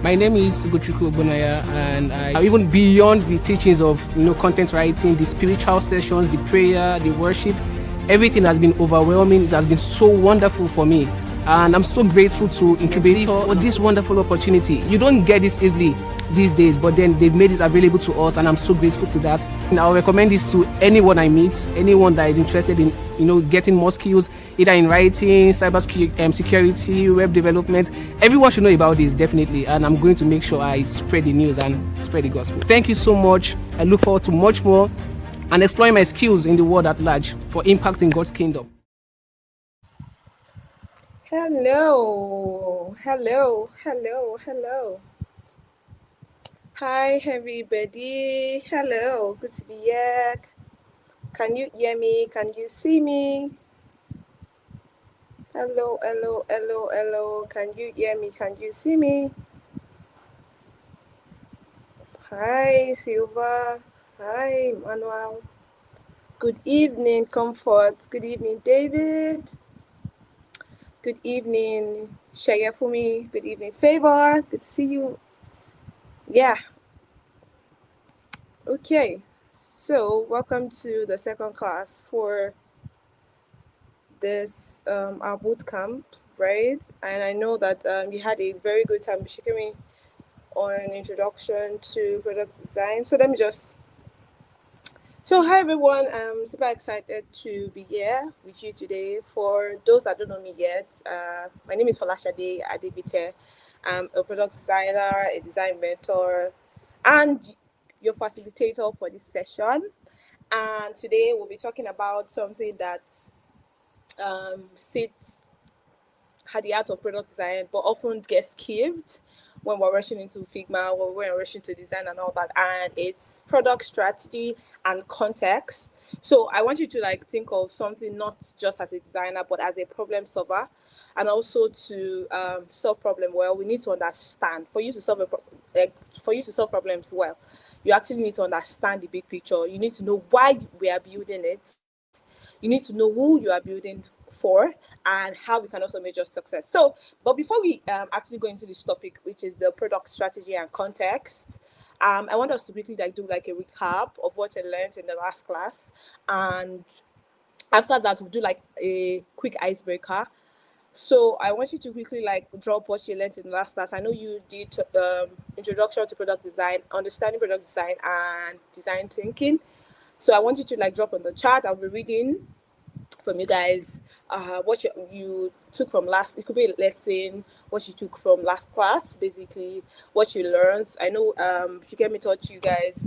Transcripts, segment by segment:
My name is Ugochukwu Obunaya, and even beyond the teachings of content writing, the spiritual sessions, the prayer, the worship, everything has been overwhelming. It has been so wonderful for me, and I'm so grateful to Incubator for this wonderful opportunity. You don't get this easily these days, but then they've made this available to us, and I'm so grateful to that. And I'll recommend this to anyone I meet, anyone that is interested in getting more skills, either in writing, cyber security, web development. Everyone should know about this, definitely, and I'm going to make sure I spread the news and spread the gospel. Thank you so much. I look forward to much more and exploring my skills in the world at large for impacting God's kingdom. Hello. Hi, everybody. Hello. Good to be here. Can you hear me? Can you see me? Hello. Can you hear me? Can you see me? Hi, Silva. Hi, Manuel. Good evening, Comfort. Good evening, David. Good evening, Shayafumi. Good evening, Favor. Good to see you. Yeah. Okay. So, welcome to the second class for this our boot camp, right? And I know that you had a very good time shaking me on introduction to product design. So hi everyone. I'm super excited to be here with you today. For those that don't know me yet, my name is Folashade Adebite. I'm a product designer, a design mentor, and your facilitator for this session. And today we'll be talking about something that sits at the art of product design, but often gets skipped when we're rushing into Figma, or when we're rushing to design and all that. And it's product strategy and context. So I want you to think of something not just as a designer, but as a problem solver, and also to solve problem well. We need to understand for you to solve problems well. You actually need to understand the big picture. You need to know why we are building it. You need to know who you are building for and how we can also measure success. So, but before we actually go into this topic, which is the product strategy and context, I want us to quickly do a recap of what I learned in the last class, and after that we'll do a quick icebreaker. So I want you to quickly drop what you learned in the last class. I know you did introduction to product design, understanding product design, and design thinking. So I want you to drop on the chat. I'll be reading from you guys what you took from last. It could be a lesson, what you took from last class, basically what you learned. I know Shikemi taught you guys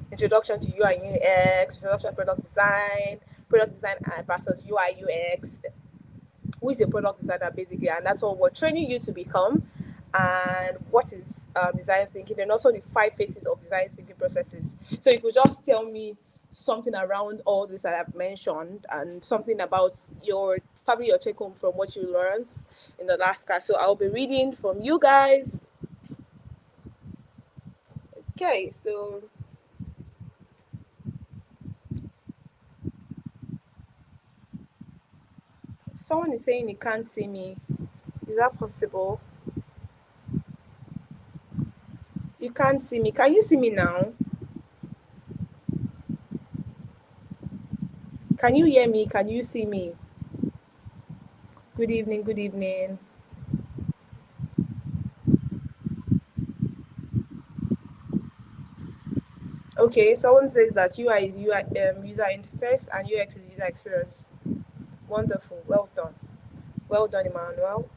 introduction to UI UX, introduction to product design versus UI UX. Who is a product designer basically, and that's what we're training you to become. And what is design thinking, and also the 5 phases of design thinking processes. So you could just tell me something around all this that I've mentioned, and something about your take home from what you learned in the last class. So I'll be reading from you guys. Okay, so someone is saying he can't see me. Is that possible? You can't see me. Can you see me now? Can you hear me? Can you see me? Good evening. Okay, someone says that UI is user interface and UX is user experience. Wonderful. Well done, Emmanuel.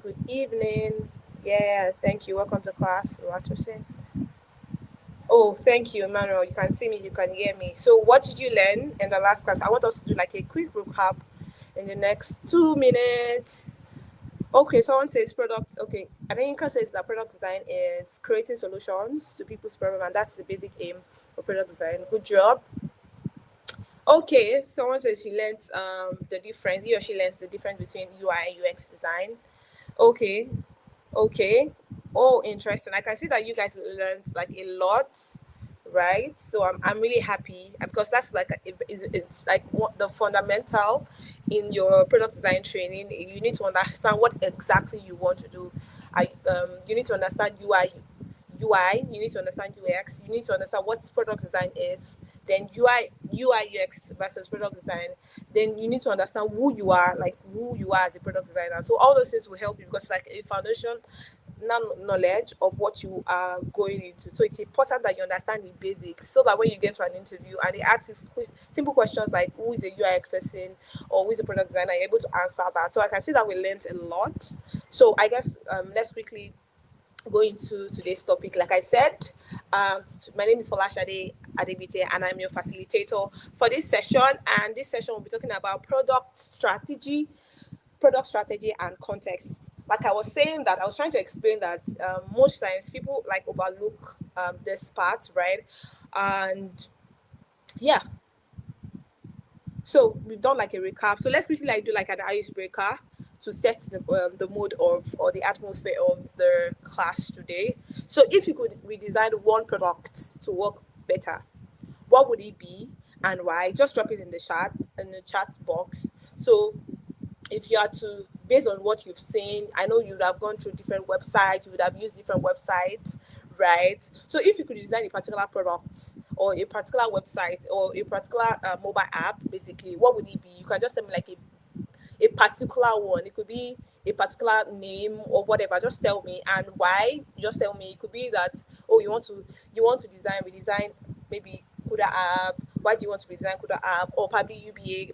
Good evening. Yeah, thank you. Welcome to class, Watterson. Oh, thank you, Emmanuel. You can see me, you can hear me. So what did you learn in the last class? I want us to do a quick recap in the next 2 minutes. Okay, someone says product. Okay, I think Inka says that product design is creating solutions to people's problem, and that's the basic aim of product design. Good job. Okay, someone says she learns the difference. He or she learns the difference between UI and UX design. Okay. Oh, interesting. I can see that you guys learned a lot, right? So I'm really happy because that's it's what the fundamental in your product design training. You need to understand what exactly you want to do. You need to understand UI, you need to understand UX, you need to understand what product design is, then UI UX versus product design. Then you need to understand who you are, like who you are as a product designer. So all those things will help you because it's like a foundation knowledge of what you are going into. So it's important that you understand the basics so that when you get to an interview and they ask you simple questions like who is a UI person or who is a product designer, you're able to answer that. So I can see that we learned a lot. So I guess let's quickly go into today's topic. Like I said, my name is Folashade Adebite and I'm your facilitator for this session. And this session will be talking about product strategy and context. Like I was saying, that I was trying to explain that most times people like overlook this part, right? And yeah, so we've done like a recap. So let's quickly like do like an icebreaker to set the mood of or the atmosphere of the class today. So if you could redesign one product to work better, what would it be and why? Just drop it in the chat box. So if you are to, based on what you've seen, I know you would have gone through different websites, you would have used different websites, right? So if you could design a particular product or a particular website or a particular mobile app, basically, what would it be? You can just tell me like a particular one. It could be a particular name or whatever. Just tell me and why. Just tell me. It could be that you want to redesign maybe Kuda app. Why do you want to redesign Kuda app or probably UBA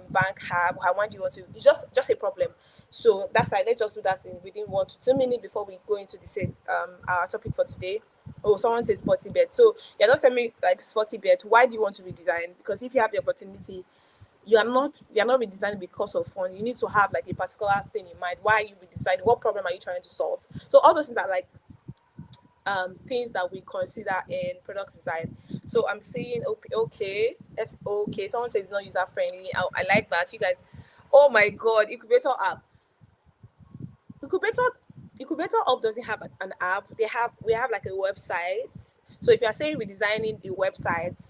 bank app? Why do you want to? It's just a problem. So that's like let's just do that within 1 to 2 minutes before we go into the same our topic for today. Oh, someone says sporty bet. So yeah, just tell me like sporty bet. Why do you want to redesign? Because if you have the opportunity, you're not redesigning because of fun. You need to have like a particular thing in mind. Why are you redesigning? What problem are you trying to solve? So all those things are like things that we consider in product design. So I'm saying okay. Someone says it's not user friendly. I like that. You guys, oh my god, Incubator app. Incubator Incubator Up doesn't have an app. We have like a website. So if you are saying redesigning a website,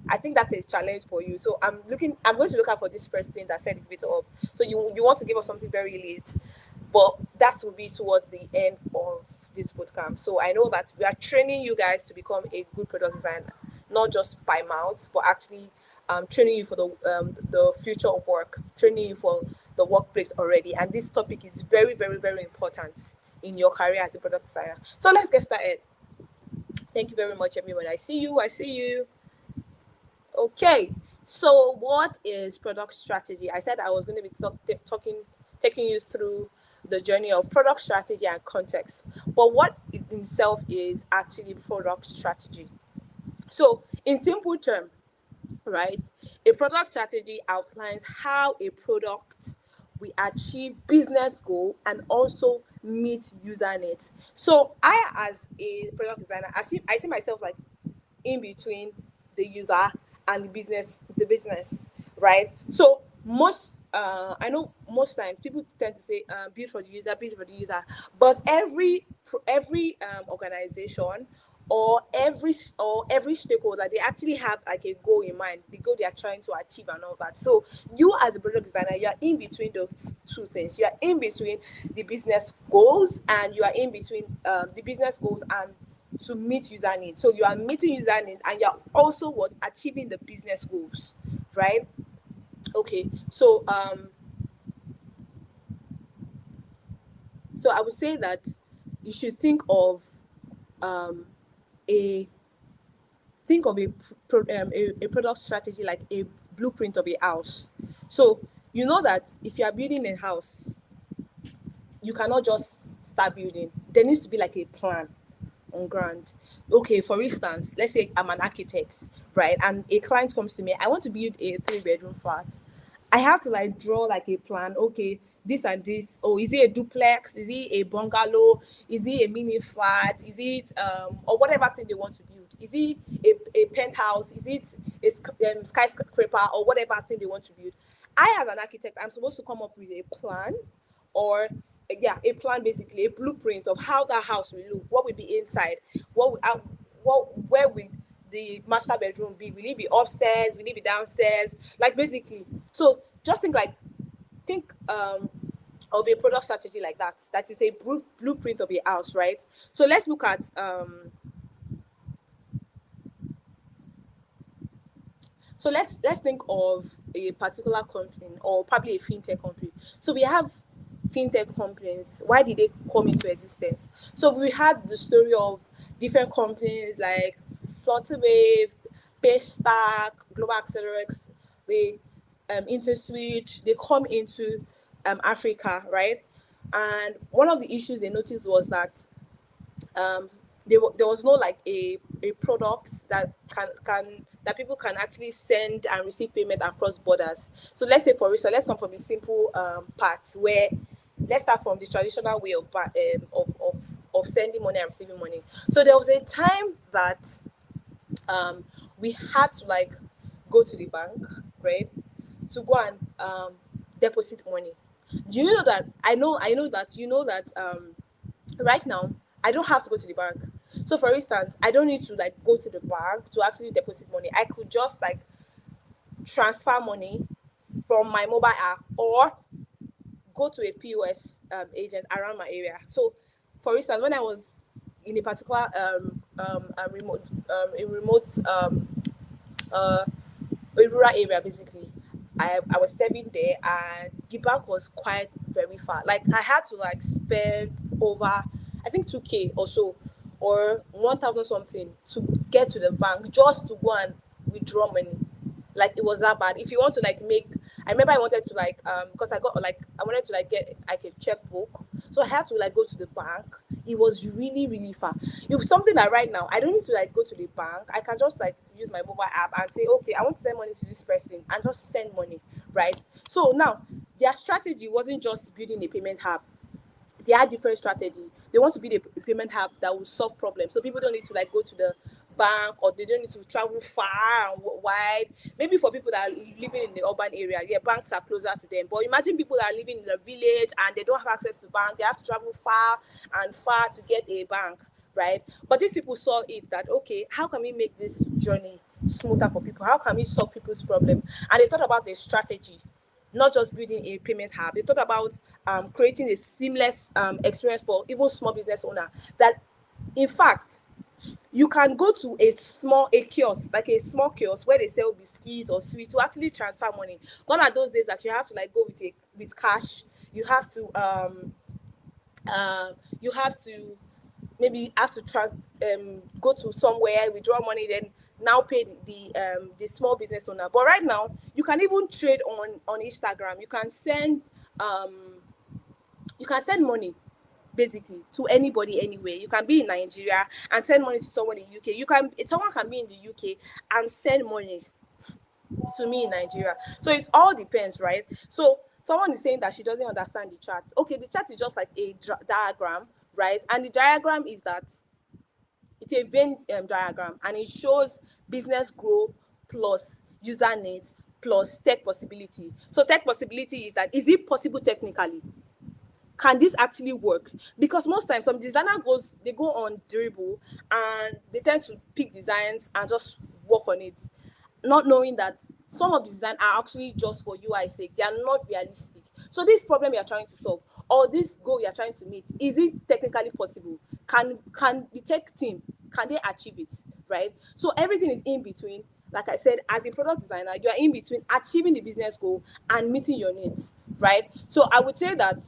I think that's a challenge for you. So I'm going to look out for this person that said Incubator Up. So you want to give us something very late, but that will be towards the end of this bootcamp. So I know that we are training you guys to become a good product designer, not just by mouth, but actually training you for the future of work, training you for the workplace already. And this topic is very, very, very important in your career as a product designer. So let's get started. Thank you very much, everyone. I see you. Okay. So what is product strategy? I said I was going to be taking you through the journey of product strategy and context. But what it itself is actually product strategy. So in simple terms, right, a product strategy outlines how a product will achieve business goal and also meet user needs. So I, as a product designer, I see myself like in between the user and the business, right? So I know most times people tend to say build for the user, but every organization or every stakeholder, they actually have like a goal in mind, the goal they are trying to achieve and all that. So you as a product designer, you are in between those two things. You are in between the business goals and you are in between the business goals and to meet user needs. So you are meeting user needs and you're also achieving the business goals, right? Okay. So I would say that you should um a think of a product strategy like a blueprint of a house. So you know that if you are building a house, you cannot just start building. There needs to be like a plan on ground. Okay, for instance, let's say I'm an architect, right? And a client comes to me, I want to build a 3-bedroom flat. I have to like draw like a plan. Okay, this and this. Oh, is it a duplex? Is it a bungalow? Is it a mini flat? Is it or whatever thing they want to build? Is it a penthouse? Is it a skyscraper or whatever thing they want to build? I, as an architect, I'm supposed to come up with a plan or a plan, basically a blueprint of how that house will look, what will be inside, where will the master bedroom be? Will it be upstairs? Will it be downstairs? Like basically, so just think of a product strategy like that. That is a blueprint of a house, right? So let's look at so let's think of a particular company, or probably a fintech company. So we have fintech companies. Why did they come into existence? So we had the story of different companies like Flutterwave, Paystack, Global Accelerex, they InterSwitch, they come into Africa, right? And one of the issues they noticed was that um, there was no like a product that can that people can actually send and receive payment across borders. So let's say, for instance, let's come from a simple part where, let's start from the traditional way of sending money and receiving money. So there was a time that um, we had to like go to the bank, right, to go and deposit money. Do you know that I know that you know that right now I don't have to go to the bank. So for instance, I don't need to like go to the bank to actually deposit money. I could just like transfer money from my mobile app, or go to a POS agent around my area. So for instance, when I was in a particular remote uh, a rural area, basically, I was stepping there, and the bank was quite very far. Like I had to like spend over, I think, 2K or so, or 1,000 something, to get to the bank just to go and withdraw money. Like it was that bad. If you want to like make, I remember I wanted to like because I wanted to like get like a checkbook, so I had to like go to the bank. It was really really far. If something that right now I don't need to like go to the bank, I can just like use my mobile app and say, okay, I want to send money to this person, and just send money, right? So now their strategy wasn't just building a payment hub. They had different strategy. They want to be the payment hub that will solve problems. So people don't need to like go to the bank, or they don't need to travel far and wide. Maybe for people that are living in the urban area, yeah, banks are closer to them. But imagine people that are living in the village and they don't have access to bank. They have to travel far and far to get a bank, right? But these people saw it that, okay, how can we make this journey smoother for people? How can we solve people's problem? And they thought about the strategy, not just building a payment hub. They thought about creating a seamless experience for even small business owner. That, in fact, you can go to a kiosk, like a small kiosk where they sell biscuits or sweets, to actually transfer money. Gone are those days that you have to like go with cash. You have to you have to maybe have to go to somewhere, withdraw money, then now pay the small business owner. But right now, you can even trade on Instagram. Um, you can send money basically to anybody anywhere. You can be in Nigeria and send money to someone in UK. Someone can be in the UK and send money to me in Nigeria. So it all depends, right? So someone is saying that she doesn't understand the chart. Okay, the chart is just like a diagram, right? And the diagram is that it's a Venn diagram, and it shows business growth plus user needs plus tech possibility. So tech possibility is that, is it possible technically? Can this actually work? Because most times some designer they go on Dribble, and they tend to pick designs and just work on it, not knowing that some of the design are actually just for UI sake. They are not realistic. So this problem you are trying to solve, or this goal you are trying to meet, is it technically possible? Can the tech team, can they achieve it, right? So everything is in between. Like I said, as a product designer, you are in between achieving the business goal and meeting your needs, right? So I would say that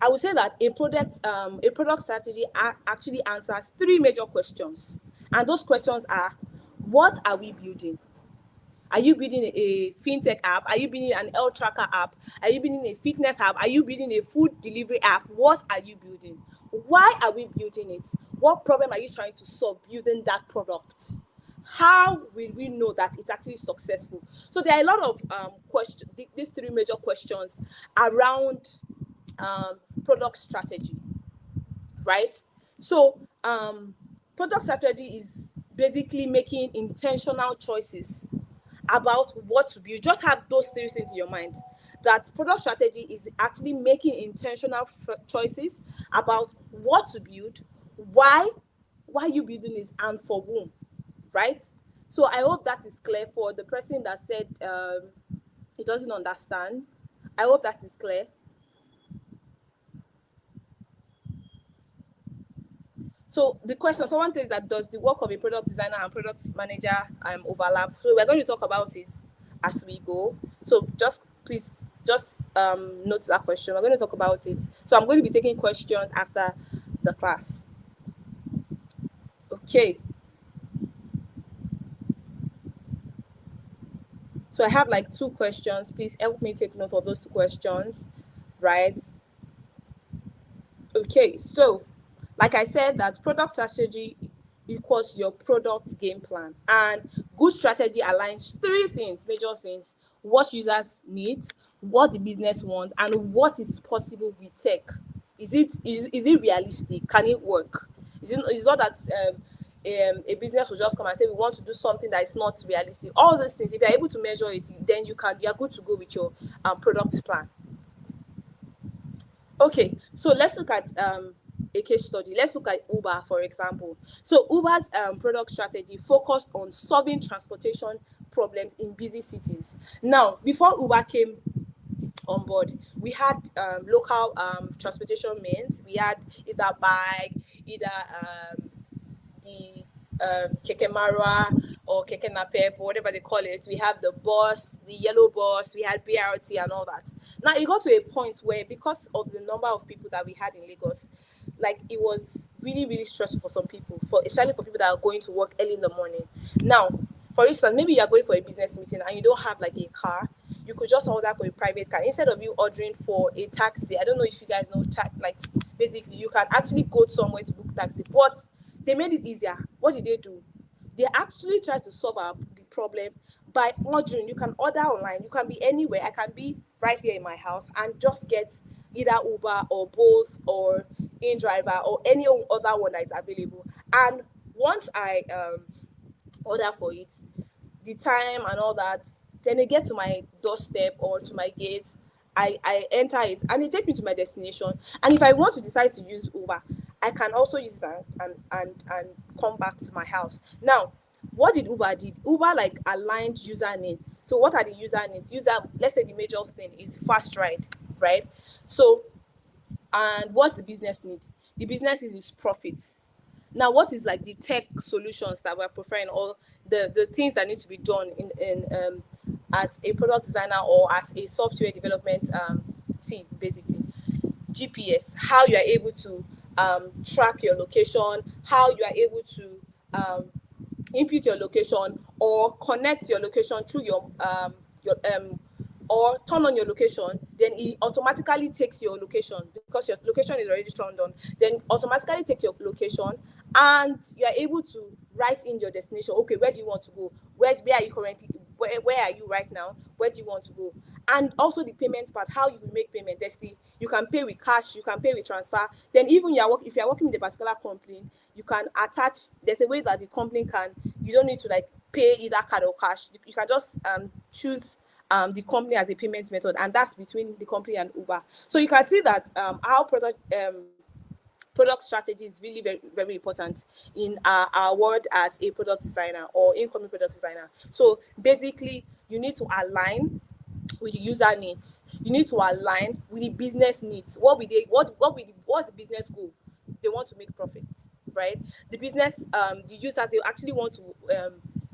a product strategy actually answers three major questions, and those questions are: what are we building? Are you building a fintech app? Are you building an health tracker app? Are you building a fitness app? Are you building a food delivery app? What are you building? Why are we building it? What problem are you trying to solve building that product? How will we know that it's actually successful? So there are a lot of questions, these three major questions around product strategy, right? So product strategy is basically making intentional choices about what to build. Just have those three things in your mind. That product strategy is actually making intentional choices about what to build, why you building it, and for whom, right? So I hope that is clear for the person that said It doesn't understand. I hope that is clear. So the question, someone says that does the work of a product designer and product manager overlap? So we're going to talk about it as we go. So just please just note that question. We're going to talk about it. So I'm going to be taking questions after the class. Okay. So I have like 2 questions. Please help me take note of those 2 questions, right? Okay, so like I said, that product strategy equals your product game plan, and good strategy aligns 3 things, major things: what users need, what the business wants, and what is possible with tech. Is it realistic? Can it work? It's not that a business will just come and say we want to do something that is not realistic. All those things, if you're able to measure it, then you're good to go with your product plan. Okay, so let's look at a case study. Let's look at Uber, for example. So Uber's product strategy focused on solving transportation problems in busy cities. Now, before Uber came on board, we had local transportation means. We had either bike, either the Keke Marwa or Keke Napep, or whatever they call it. We have the bus, the yellow bus, we had BRT and all that. Now it got to a point where, because of the number of people that we had in Lagos, like it was really, really stressful for some people, especially for people that are going to work early in the morning. Now, for instance, maybe you are going for a business meeting and you don't have like a car. You could just order for a private car instead of you ordering for a taxi. I don't know if you guys know, like basically you can actually go somewhere to book taxi, but they made it easier. What did they do? They actually tried to solve the problem by ordering. You can order online. You can be anywhere. I can be right here in my house and just get either Uber or Bolt or InDriver or any other one that is available. And once I order for it, the time and all that, then they get to my doorstep or to my gate. I enter it and it takes me to my destination. And if I want to decide to use Uber, I can also use it and come back to my house. Now, what did Uber did? Uber like aligned user needs. So what are the user needs? Let's say the major thing is fast ride, right? So, and what's the business need? The business need is profit. Now, what is like the tech solutions that we're preferring, or the things that need to be done in as a product designer or as a software development team, basically? GPS, how you are able to track your location, how you are able to input your location or connect your location through your or turn on your location, then it automatically takes your location, because your location is already turned on, then automatically takes your location and you are able to write in your destination. Okay, where do you want to go? Where are you currently? Where are you right now? Where do you want to go? And also the payment part, how you will make payment. You can pay with cash, you can pay with transfer. Then even if you are working with a particular company, you can attach. There's a way that the company can. You don't need to like pay either card or cash. You can just choose the company as a payment method, and that's between the company and Uber. So you can see that our product strategy is really very, very important in our world as a product designer or incoming product designer. So basically, you need to align with the user needs. You need to align with the business needs. What's the business goal? They want to make profit, right? The business, the users, they actually want to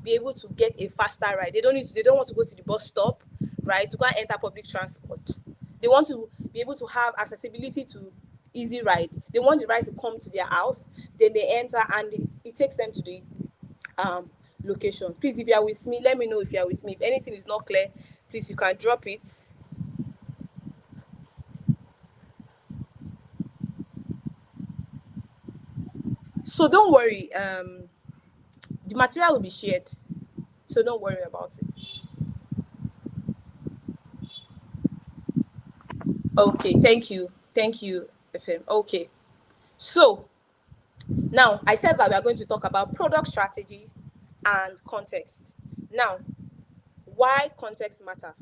be able to get a faster ride. They don't want to go to the bus stop, right, to go and enter public transport. They want to be able to have accessibility to easy ride. They want the ride to come to their house, then they enter and it takes them to the location. Please, if you are with me, let me know if you are with me. If anything is not clear, please, you can drop it. So don't worry, the material will be shared, so don't worry about it. Okay, thank you, FM. Okay, so now I said that we are going to talk about product strategy and context. Now, why context matter?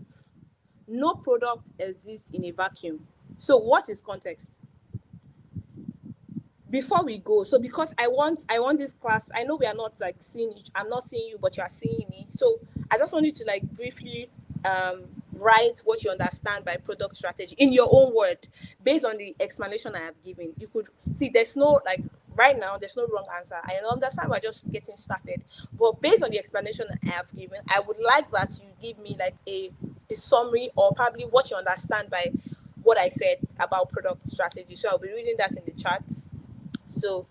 No product exists in a vacuum. So what is context? Before we go, so because I want this class, I know we are not I'm not seeing you, but you are seeing me. So I just want you to like briefly write what you understand by product strategy in your own word, based on the explanation I have given. You could see there's no like right now there's no wrong answer. I understand we're just getting started, but based on the explanation I have given, I would like that you give me like a summary, or probably what you understand by what I said about product strategy. So I'll be reading that in the chat. So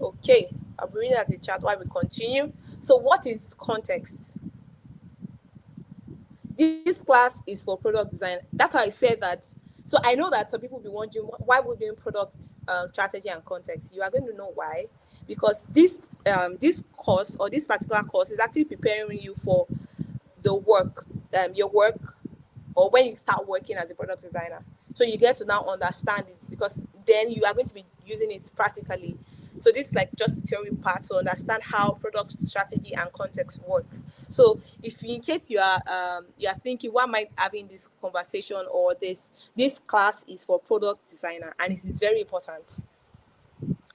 okay, I'll be reading at the chat while we continue. So what is context? This class is for product design. That's how I said that. So I know that some people will be wondering why we're doing product strategy and context. You are going to know why, because this course, or this particular course, is actually preparing you for the work, your work, or when you start working as a product designer. So you get to now understand it, because then you are going to be using it practically. So this is like just the theory part to understand how product strategy and context work. So if in case you are thinking, why am I having this conversation, or this class is for product designer, and it is very important.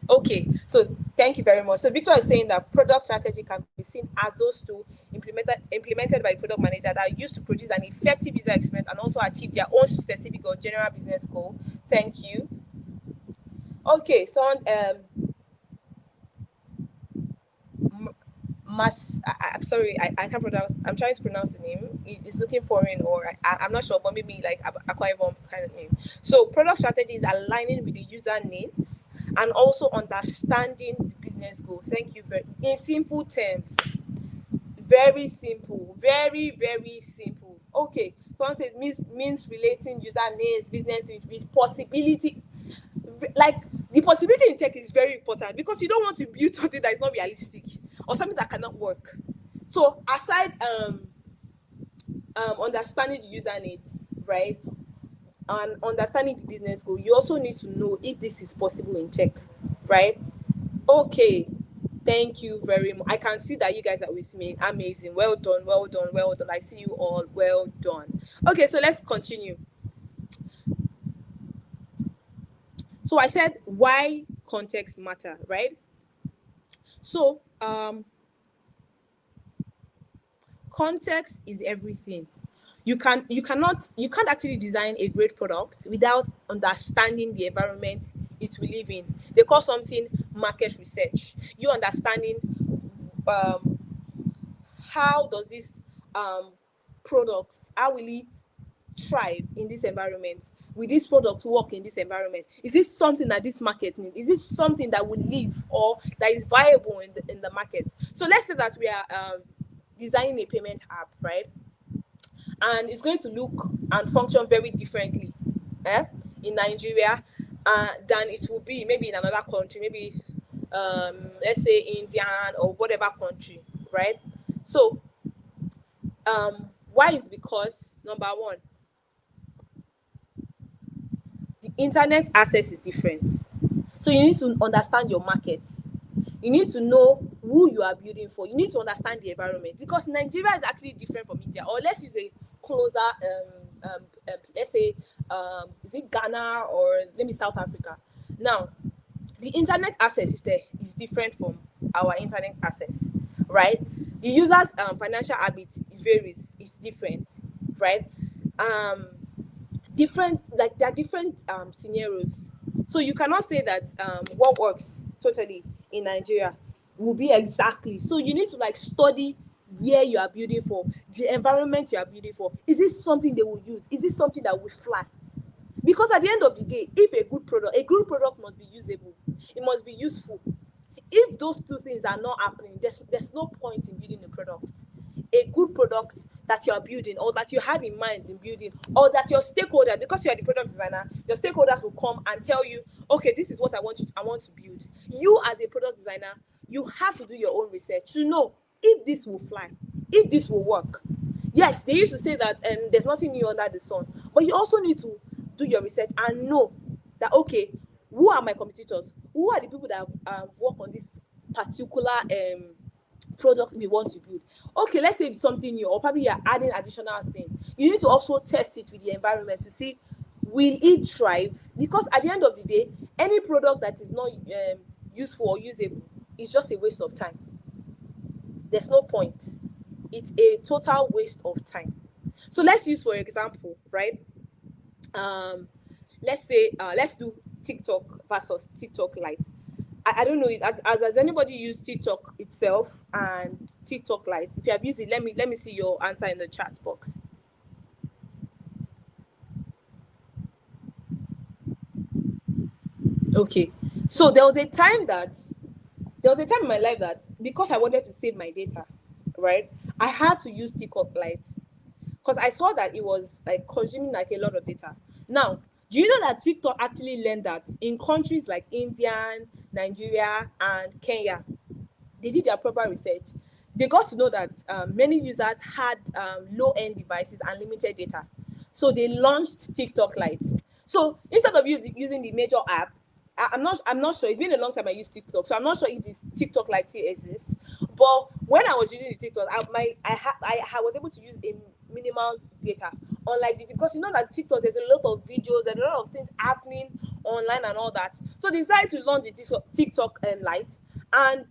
Okay, so thank you very much. So Victor is saying that product strategy can be seen as those two implemented by the product manager that are used to produce an effective user experience and also achieve their own specific or general business goal. Thank you. Okay, so I'm sorry, I can't pronounce. I'm trying to pronounce the name. It's looking foreign, or I'm not sure, but maybe like Aqua kind of name. So product strategy is aligning with the user needs and also understanding the business goal. Thank you in simple terms. Very simple, very simple. Okay, someone says means relating user needs, business with possibility. Like the possibility in tech is very important, because you don't want to build something that is not realistic or something that cannot work. So aside understanding the user needs, right, and understanding the business goal, you also need to know if this is possible in tech, right? Okay, thank you very much. I can see that you guys are with me. Amazing. Well done, well done, well done. I see you all. Well done. Okay, so let's continue. So I said why context matter, right? So context is everything. You can't actually design a great product without understanding the environment it will live in. They call something market research. You understanding how does this products, how will it thrive in this environment? Will this product work in this environment? Is this something that this market needs? Is this something that will live or that is viable in the market? So let's say that we are designing a payment app, right? And it's going to look and function very differently in Nigeria than it will be maybe in another country, maybe let's say India or whatever country, right? So why is because number one, the internet access is different. So you need to understand your market. You need to know who you are building for. You need to understand the environment, because Nigeria is actually different from India. Or let's use a closer, let's say, is it Ghana, or let me South Africa. Now, the internet access is different from our internet access, right? The users' financial habits varies. It's different, right? Different, like there are different scenarios. So you cannot say that what works totally in Nigeria will be exactly. So you need to like study where you are building for, the environment you are building for. Is this something they will use? Is this something that will fly? Because at the end of the day, if a good product must be usable. It must be useful. If those two things are not happening, there's no point in building a product. A good product that you are building, or that you have in mind in building, or that your stakeholders, because you are the product designer, your stakeholders will come and tell you, okay, this is what I want to build. You as a product designer, you have to do your own research to know if this will fly, if this will work. Yes, they used to say that there's nothing new under the sun, but you also need to do your research and know that, okay, who are my competitors? Who are the people that have worked on this particular product we want to build? Okay, let's say it's something new, or probably you're adding additional thing. You need to also test it with the environment to see, will it thrive? Because at the end of the day, any product that is not useful or usable is just a waste of time. There's no point. It's a total waste of time. So let's use, for example, right? Um, let's say let's do TikTok versus TikTok Lite. I don't know, has anybody used TikTok itself and TikTok Lite? If you have used it, let me see your answer in the chat box. Okay. So there was a time in my life that, because I wanted to save my data, right, I had to use TikTok Lite, because I saw that it was like consuming like a lot of data. Now, do you know that TikTok actually learned that in countries like India, Nigeria, and Kenya, they did their proper research. They got to know that many users had low-end devices and limited data. So they launched TikTok Lite. So instead of using the major app, I'm not sure. It's been a long time I use TikTok, so I'm not sure if this TikTok Lite still exists. But when I was using the TikTok, I was able to use a minimal data. Unlike because you know that TikTok, there's a lot of videos, there's a lot of things happening online and all that. So they decided to launch the TikTok Lite, and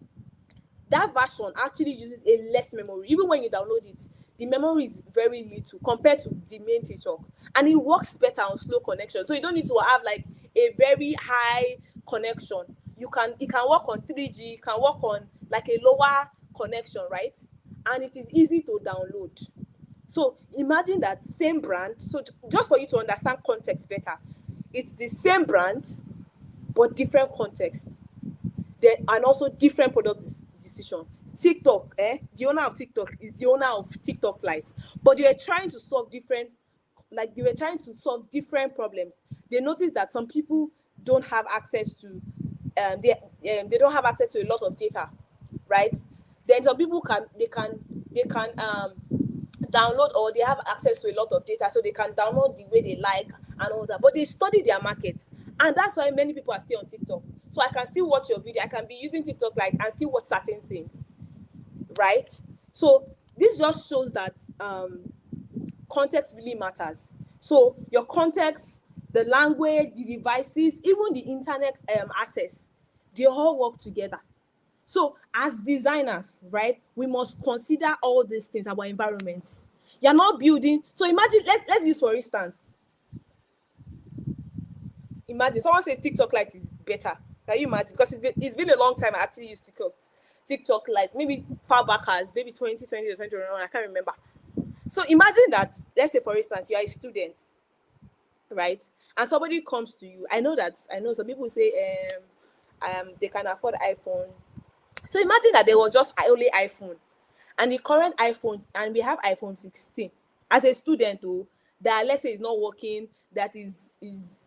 that version actually uses a less memory. Even when you download it, the memory is very little compared to the main TikTok, and it works better on slow connection. So you don't need to have like a very high connection. It can work on 3G, can work on like a lower connection, right? And it is easy to download. So imagine that same brand. So just for you to understand context better, it's the same brand but different context. There and also different product decision. TikTok, the owner of TikTok is the owner of TikTok Lite, but they were trying to solve different problems. They noticed that some people don't have access to, they don't have access to a lot of data, right? Then some people can download, or they have access to a lot of data, so they can download the way they like and all that. But they study their market, and that's why many people are still on TikTok. So I can still watch your video. I can be using TikTok like and still watch certain things, right? So this just shows that context really matters. So your context, the language, the devices, even the internet access, they all work together. So as designers, right, we must consider all these things, our environment. You're not building. So imagine, let's use for instance. Imagine someone says TikTok Lite is better. Can you imagine? Because it's been a long time I actually used TikTok Lite. Maybe far back as maybe 2020 or 2021. I can't remember. So imagine that, let's say for instance, you are a student, right? And somebody comes to you. I know some people say they can afford iPhone. So imagine that there was just only iPhone, and the current iPhone, and we have iPhone 16. As a student, though, that let's say is not working, that is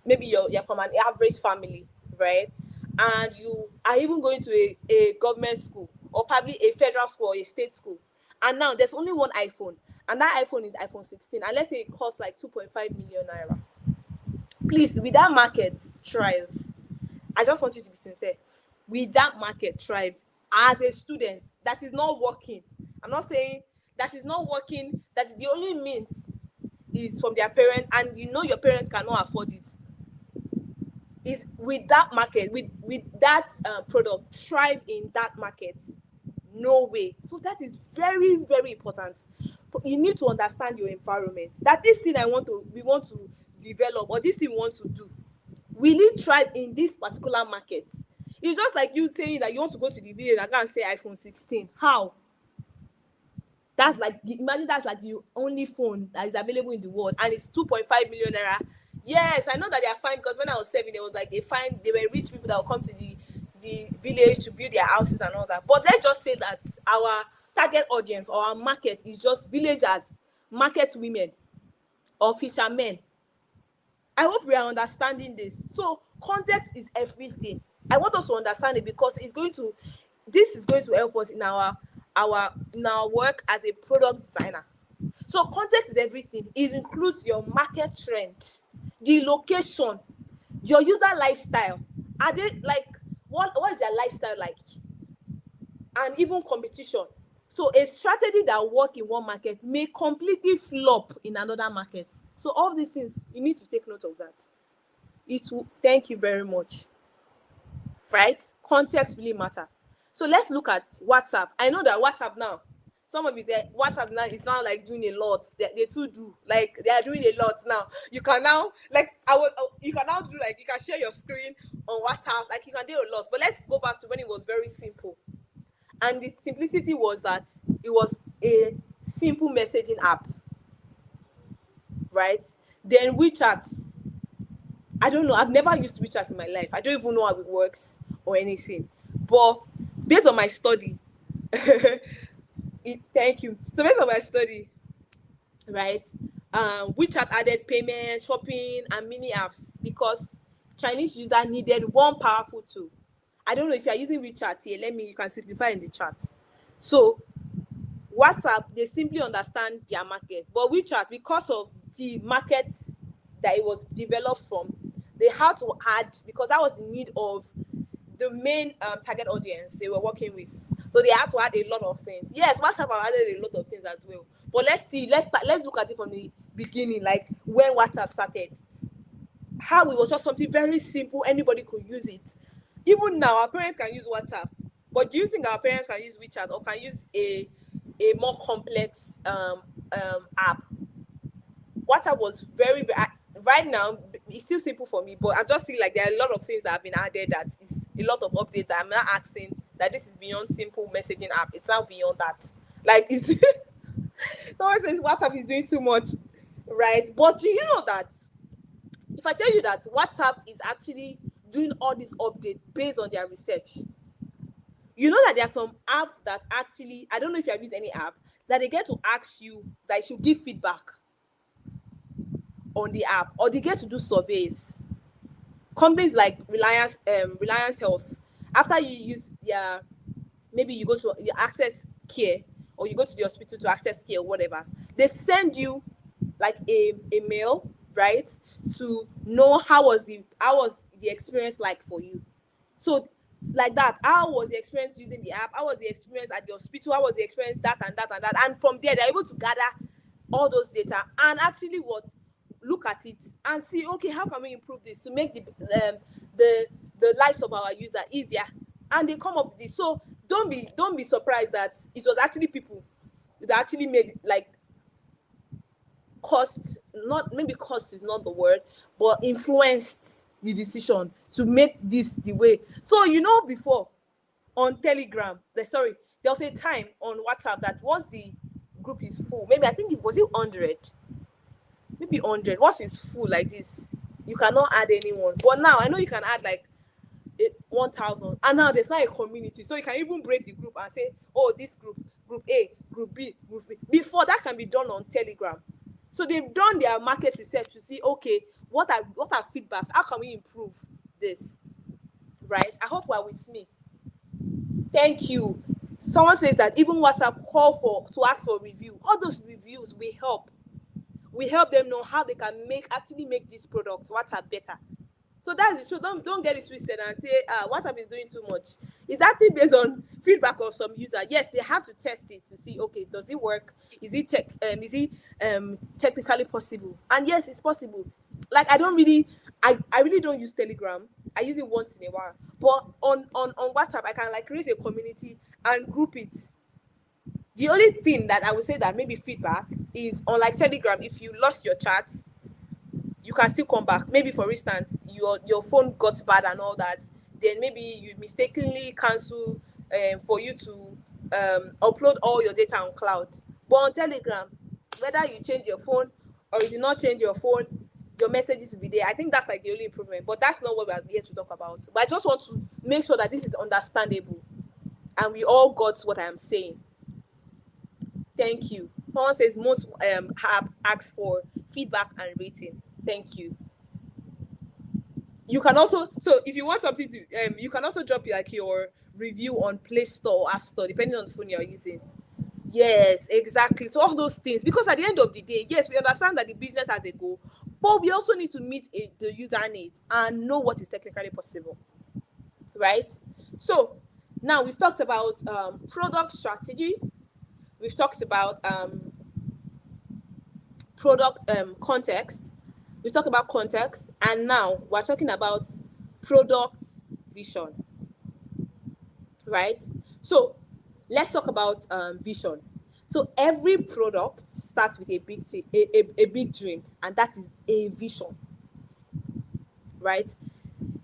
maybe you're from an average family, right? And you are even going to a government school, or probably a federal school or a state school, and now there's only one iPhone, and that iPhone is iPhone 16, and let's say it costs like 2.5 million naira. Please, with that market thrive, I just want you to be sincere. Will that market thrive as a student that is not working? I'm not saying that is not working, that the only means is from their parents, and you know your parents cannot afford it. Is with that market, with that product, thrive in that market? No way. So that is very, very important. You need to understand your environment. That this thing we want to develop, or this thing we want to do, will it thrive in this particular market? It's just like you saying that you want to go to the village and go and say iPhone 16. How? Imagine that's like the only phone that is available in the world, and it's 2.5 million naira. Yes, I know that they are fine, because when I was 7, there was like a fine. They were rich people that would come to the village to build their houses and all that. But let's just say that our target audience or our market is just villagers, market women, or fishermen. I hope we are understanding this. So context is everything. I want us to understand it, because this is going to help us in our work as a product designer. So context is everything. It includes your market trend, the location, your user lifestyle. Are they like, what is their lifestyle like? And even competition. So a strategy that works in one market may completely flop in another market. So all these things, you need to take note of that. Thank you very much. Right? Context really matter. So let's look at WhatsApp. I know that WhatsApp now, some of you say WhatsApp now is now like doing a lot. They too do, like they are doing a lot now. You can now like you can now do, like, you can share your screen on WhatsApp, like you can do a lot. But let's go back to when it was very simple. And the simplicity was that it was a simple messaging app, right? Then WeChat, I don't know, I've never used WeChat in my life. I don't even know how it works or anything. But based on my study, thank you. So based on my study, right, WeChat added payment, shopping, and mini apps because Chinese user needed one powerful tool. I don't know if you are using WeChat here. You can simplify in the chat. So WhatsApp, they simply understand their market. But WeChat, because of the market that it was developed from, they had to add, because that was the need of the main target audience they were working with. So they had to add a lot of things. Yes, WhatsApp added a lot of things as well. But let's look at it from the beginning, like when WhatsApp started. How it was just something very simple, anybody could use it. Even now, our parents can use WhatsApp. But do you think our parents can use WeChat or can use a more complex app? WhatsApp was very right now, it's still simple for me, but I'm just seeing like there are a lot of things that have been added, that is a lot of updates that I'm not asking that this is beyond simple messaging app. It's now beyond that. Like, it's someone says WhatsApp is doing too much, right? But do you know that if I tell you that WhatsApp is actually doing all these updates based on their research, you know that there are some apps that actually, I don't know if you have used any app, that they get to ask you that you should give feedback on the app, or they get to do surveys. Companies like Reliance Health, after you use their, maybe you go to your access care, or you go to the hospital to access care or whatever, they send you like a mail, right, to know how was the experience like for you. So like that, how was the experience using the app, how was the experience at the hospital, how was the experience that and that and that, and from there they're able to gather all those data and actually look at it and see, okay, how can we improve this to make the lives of our user easier, and they come up with this. So don't be surprised that it was actually people that actually made, like, cost is not the word, but influenced the decision to make this the way. So before on Telegram, there was a time on WhatsApp that once the group is full, maybe I think it was 100, maybe 100, once it's full like this, you cannot add anyone. But now I know you can add like 1,000, and now there's not a community, so you can even break the group and say, oh, this group A, group B, group B. Before, that can be done on Telegram. So they've done their market research to see, okay, what are feedbacks, how can we improve this, right? I hope we're with me. Thank you. Someone says that even WhatsApp to ask for review. All those reviews will help. We help them know how they can actually make this product WhatsApp better. So that's the truth. Don't get it twisted and say WhatsApp is doing too much. It's actually based on feedback of some user. Yes, they have to test it to see, okay, does it work? Is it technically possible? And yes, it's possible. Like, I really don't use Telegram. I use it once in a while. But on WhatsApp, I can like create a community and group it. The only thing that I would say that maybe feedback is on like Telegram, if you lost your chat, you can still come back. Maybe for instance, your phone got bad and all that, then maybe you mistakenly cancel for you to upload all your data on cloud. But on Telegram, whether you change your phone or you did not change your phone, your messages will be there. I think that's like the only improvement, but that's not what we are here to talk about. But I just want to make sure that this is understandable and we all got what I am saying. Thank you. Someone says most have asked for feedback and rating. Thank you. You can also, so if you want something to, you can also drop like your review on Play Store or App Store, depending on the phone you're using. Yes, exactly. So all those things, because at the end of the day, yes, we understand that the business has a goal, but we also need to meet the user needs and know what is technically possible, right? So now we've talked about product strategy. We've talked about product context. We've talked about context, and now we're talking about product vision, right? So let's talk about vision. So every product starts with a big thing, a big dream, and that is a vision, right?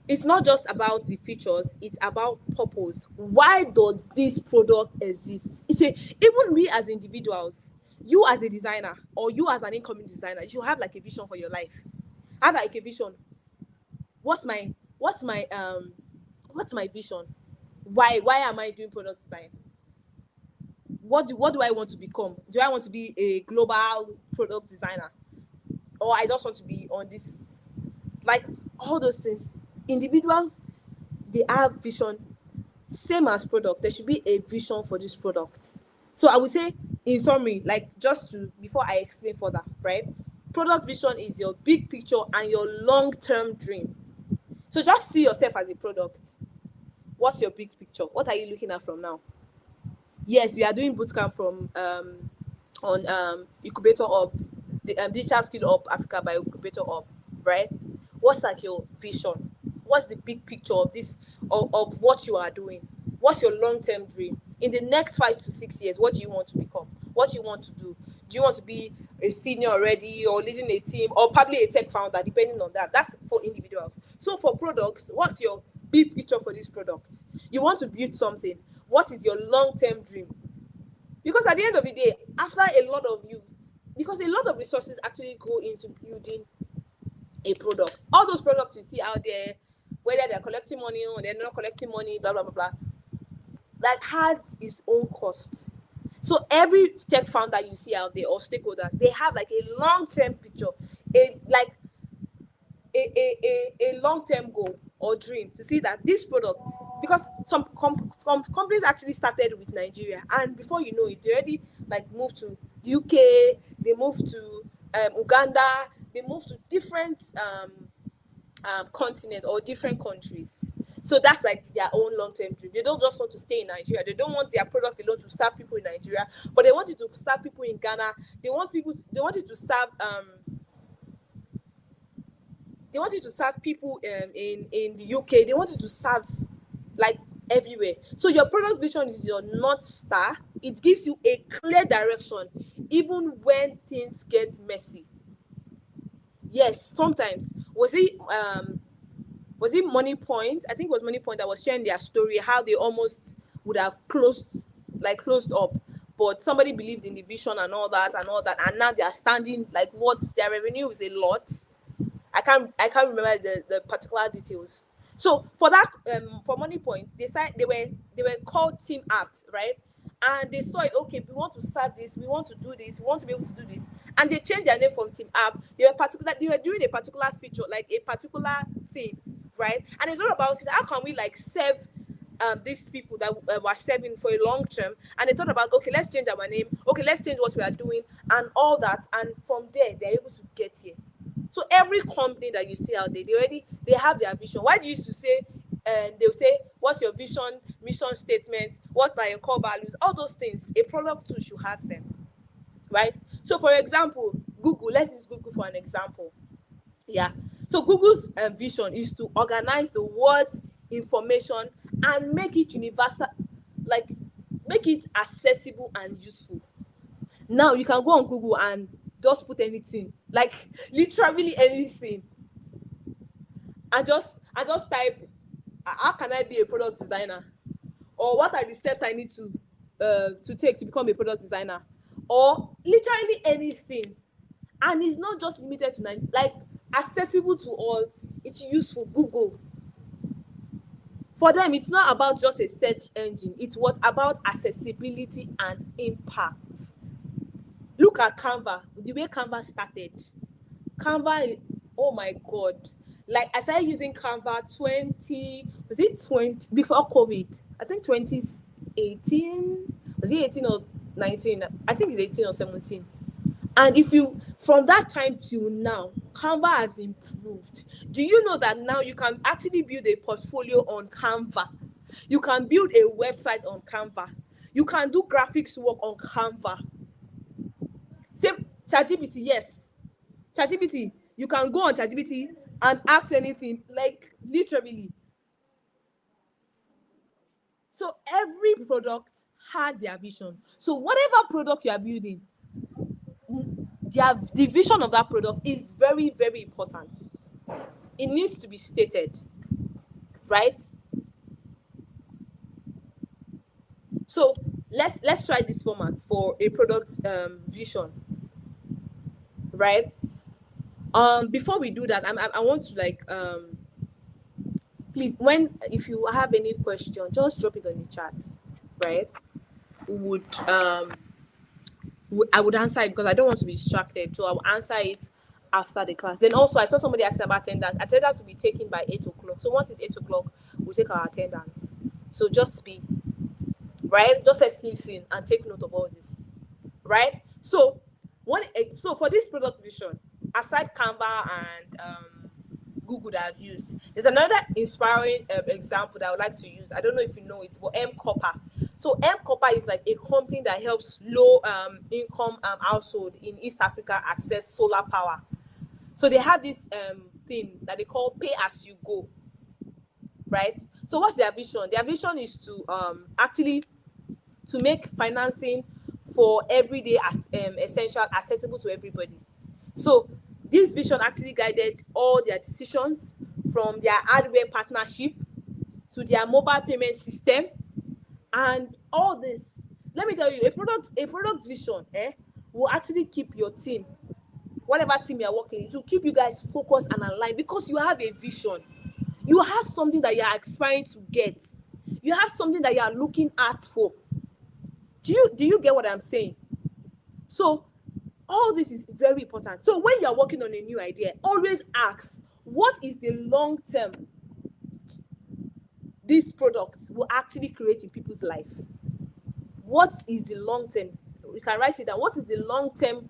It's not just about the features, it's about purpose. Why does this product exist? It's a, even we as individuals, you as a designer or you as an incoming designer, you have like a vision for your life. Have like a vision. What's my vision? Why am I doing product design? What do I want to become? Do I want to be a global product designer, or I just want to be on this, like, all those things? Individuals, they have vision. Same as product, there should be a vision for this product. So I would say, in summary, like, just to, before I explain further, right? Product vision is your big picture and your long-term dream. So just see yourself as a product. What's your big picture? What are you looking at from now? Yes, we are doing bootcamp from on Incubator Hub, the Digital Skill Up Africa by Incubator Hub, right? What's like your vision? What's the big picture of this, of what you are doing? What's your long-term dream? In the next 5 to 6 years, what do you want to become? What do you want to do? Do you want to be a senior already, or leading a team, or probably a tech founder, depending on that? That's for individuals. So for products, what's your big picture for this product? You want to build something. What is your long-term dream? Because at the end of the day, after a lot of you, because a lot of resources actually go into building a product. All those products you see out there, whether they're collecting money or they're not collecting money, blah, blah, blah, blah, that has its own cost. So every tech founder you see out there or stakeholder, they have like a long-term picture, a like a long-term goal or dream to see that this product, because some companies actually started with Nigeria, and before you know it, they already like moved to UK, they moved to Uganda, they moved to different continents or different countries. So that's like their own long-term dream. They don't just want to stay in Nigeria. They don't want their product alone to serve people in Nigeria, but they want it to serve people in Ghana. They want it to serve they want it to serve people in the UK. They want it to serve like everywhere. So your product vision is your North Star. It gives you a clear direction even when things get messy. Yes, sometimes. Was it Money Point? I think it was Money Point that was sharing their story, how they almost would have closed up, but somebody believed in the vision and all that, and now they are standing like, what, their revenue is a lot. I can't remember the particular details. So for that, for Money Point, they were called Team Act, right? And they saw it. Okay, we want to serve this. We want to do this. We want to be able to do this. And they changed their name from Team App. They were doing a particular feature, like a particular thing, right? And it's all about it. How can we like serve these people that were serving for a long term? And they thought about, okay, let's change our name. Okay, let's change what we are doing and all that. And from there, they're able to get here. So every company that you see out there, they have their vision. Why do you used to say, they'll say, what's your vision, mission statement, what are your core values, all those things? A product too should have them, right? So for example, Google, let's use Google for an example. Yeah. So Google's vision is to organize the world's information and make it universal, like make it accessible and useful. Now you can go on Google and just put anything, like literally anything, and just type, how can I be a product designer, or what are the steps I need to take to become a product designer, or literally anything. And it's not just limited to like accessible to all. It's useful. Google, for them, it's not about just a search engine. It's what about accessibility and impact. Look at Canva, the way Canva started. Canva, oh my God. Like I started using Canva before COVID? I think 2018. Was it 18 or 19? I think it's 18 or 17. And from that time till now, Canva has improved. Do you know that now you can actually build a portfolio on Canva? You can build a website on Canva. You can do graphics work on Canva. Same ChatGPT, yes. ChatGPT, you can go on ChatGPT and ask anything, like literally. So every product has their vision. So whatever product you are building, the vision of that product is very, very important. It needs to be stated, right? So let's try this format for a product vision, right? Before we do that, I want to like please, if you have any question, just drop it on the chat, right? I would answer it because I don't want to be distracted, so I'll answer it after the class. Then also I saw somebody ask about attendance. Attendance will be taken by 8 o'clock. So once it's 8 o'clock, we'll take our attendance. So just be right. Just let's listen and take note of all this, right? So for this product vision, aside Canva and Google that I've used, there's another inspiring example that I would like to use. I don't know if you know it, but Copper. So Copper is like a company that helps low income household in East Africa access solar power. So they have this thing that they call pay as you go, right? So what's their vision? Their vision is to actually to make financing for everyday essential accessible to everybody. So this vision actually guided all their decisions, from their hardware partnership to their mobile payment system, and all this. Let me tell you, a product vision will actually keep your team, whatever team you're working in, to keep you guys focused and aligned, because you have a vision. You have something that you're aspiring to get. You have something that you're looking at for. Do you get what I'm saying? So all this is very important. So when you're working on a new idea, always ask, what is the long term this product will actually create in people's life? What is the long term? We can write it down. What is the long term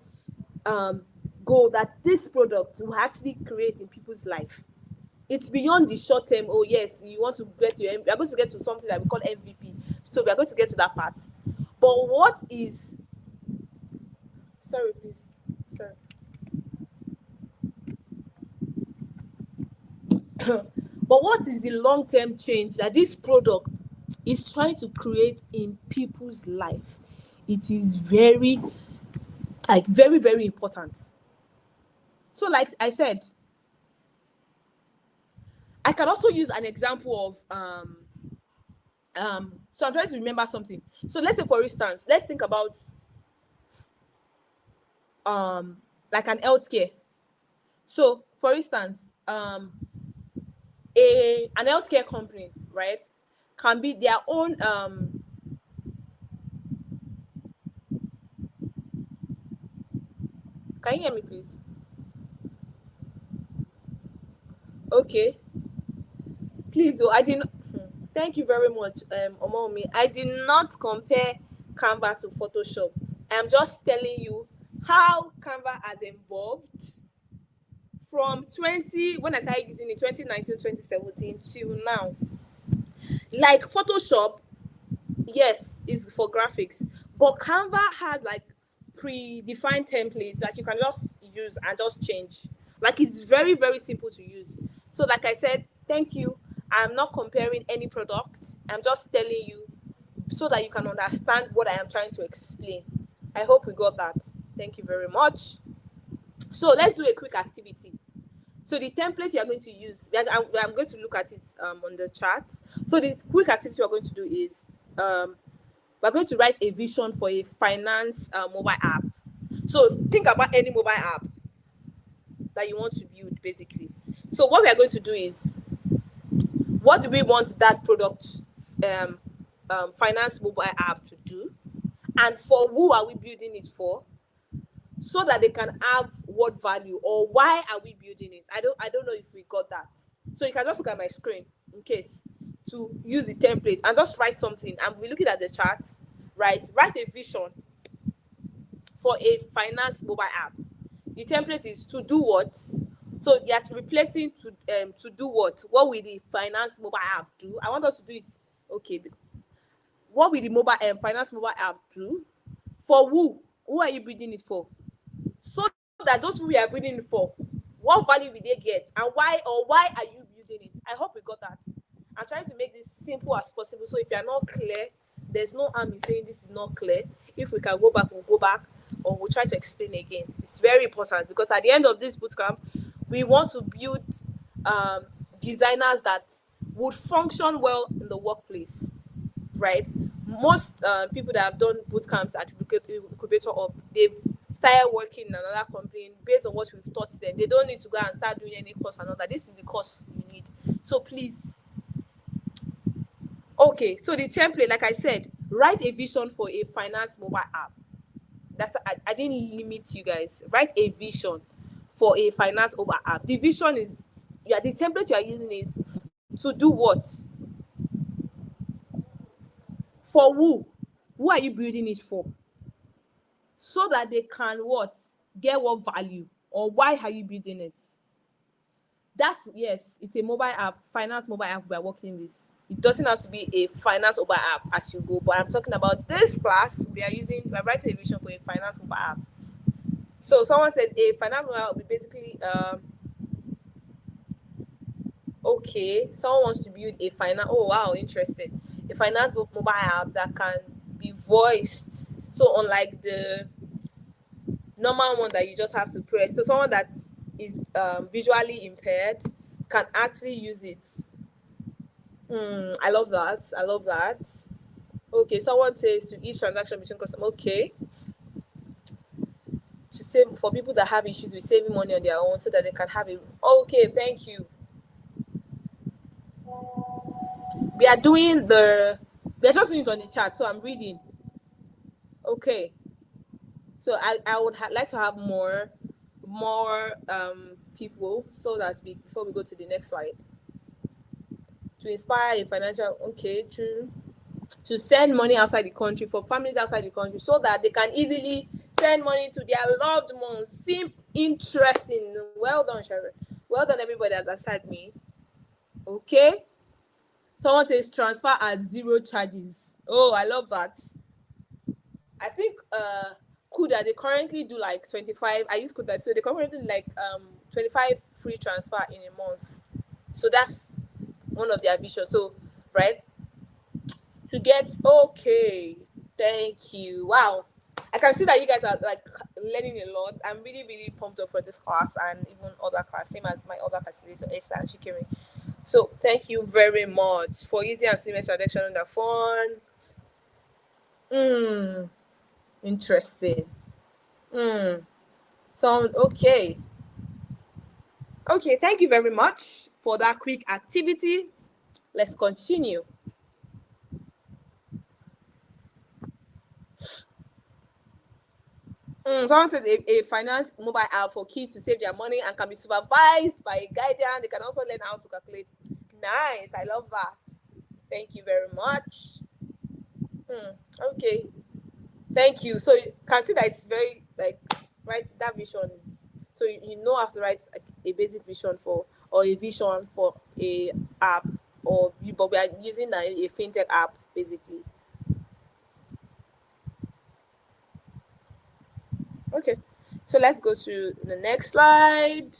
goal that this product will actually create in people's life? It's beyond the short term. Oh yes, you want to get to we are going to get to something that we call MVP. So we are going to get to that part. But what is but what is the long-term change that this product is trying to create in people's life? It is very, very important. So like I said, I can also use an example of so I'm trying to remember something. So let's say, for instance, let's think about like an healthcare. So for instance, an healthcare company, right, can be their own can you hear me, please? Okay, please. I didn't. Thank you very much, Omomi. I did not compare Canva to Photoshop. I'm just telling you how Canva has evolved from when I started using it, 2019, 2017 till now. Like Photoshop, yes, is for graphics, but Canva has like predefined templates that you can just use and just change. Like, it's very, very simple to use. So like I said, thank you. I'm not comparing any product. I'm just telling you so that you can understand what I am trying to explain. I hope we got that. Thank you very much. So let's do a quick activity. So the template you are going to use, I'm going to look at it on the chat. So the quick activity we're going to do is we're going to write a vision for a finance mobile app. So think about any mobile app that you want to build, basically. So what we are going to do is, what do we want that product finance mobile app to do, and for who are we building it for, so that they can have what value, or why are we building it? I don't know if we got that. So you can just look at my screen in case to use the template and just write something. And we're looking at the chart, right? Write a vision for a finance mobile app. The template is to do what? So you're replacing to do what? What will the finance mobile app do? I want us to do it. Okay. What will the finance mobile app do? For who? Who are you building it for? So that those people you are building it for, what value will they get, and why are you building it? I hope we got that. I'm trying to make this simple as possible. So if you are not clear, there's no harm in saying this is not clear. If we can go back, we'll go back, or we'll try to explain again. It's very important, because at the end of this bootcamp, we want to build designers that would function well in the workplace, right? Most people that have done boot camps at Incubator Hub, they've started working in another company based on what we've taught them. They don't need to go and start doing any course and all that. This is the course you need. So please. Okay, so the template, like I said, write a vision for a finance mobile app. I didn't limit you guys. Write a vision for a finance mobile app. The vision is, the template you are using is to do what? For who? Who are you building it for? So that they can what? Get what value? Or why are you building it? Yes, it's a mobile app, finance mobile app we're working with. It doesn't have to be a finance mobile app as you go, but I'm talking about this class. We're writing a vision for a finance mobile app. So someone said a finance mobile app will be basically, okay, someone wants to build a finance, oh wow, interesting. A finance mobile app that can be voiced. So unlike the normal one that you just have to press, so someone that is visually impaired can actually use it. I love that. Okay, someone says to each transaction between customers. Okay, to save for people that have issues with saving money on their own, so that they can have it. Okay, thank you. We are just doing it on the chat, so I'm reading. Okay, so I would like to have more people, so that before we go to the next slide, to inspire a financial, to send money outside the country, for families outside the country, so that they can easily send money to their loved ones. Seem interesting. Well done, Sharon. Well done, everybody that's aside me. Okay. Someone says transfer at 0 charges. Oh, I love that. I think Kuda, they currently do like 25. I use Kuda, so they currently do like 25 free transfer in a month. So that's one of their visions. So, right? To get, okay, thank you. Wow, I can see that you guys are like learning a lot. I'm really, really pumped up for this class and even other class, same as my other facilitator, Esther and Shikiri. So thank you very much for easy and seamless transaction on the phone. Interesting. Okay. Okay, thank you very much for that quick activity. Let's continue. Someone said a finance mobile app for kids to save their money and can be supervised by a guardian. They can also learn how to calculate. Nice, I love that. Thank you very much. Okay, thank you. So you can see that it's very right. That vision is, so you know, have to write a basic vision for, or a vision for a app, but we are using a fintech app basically. Okay, so let's go to the next slide.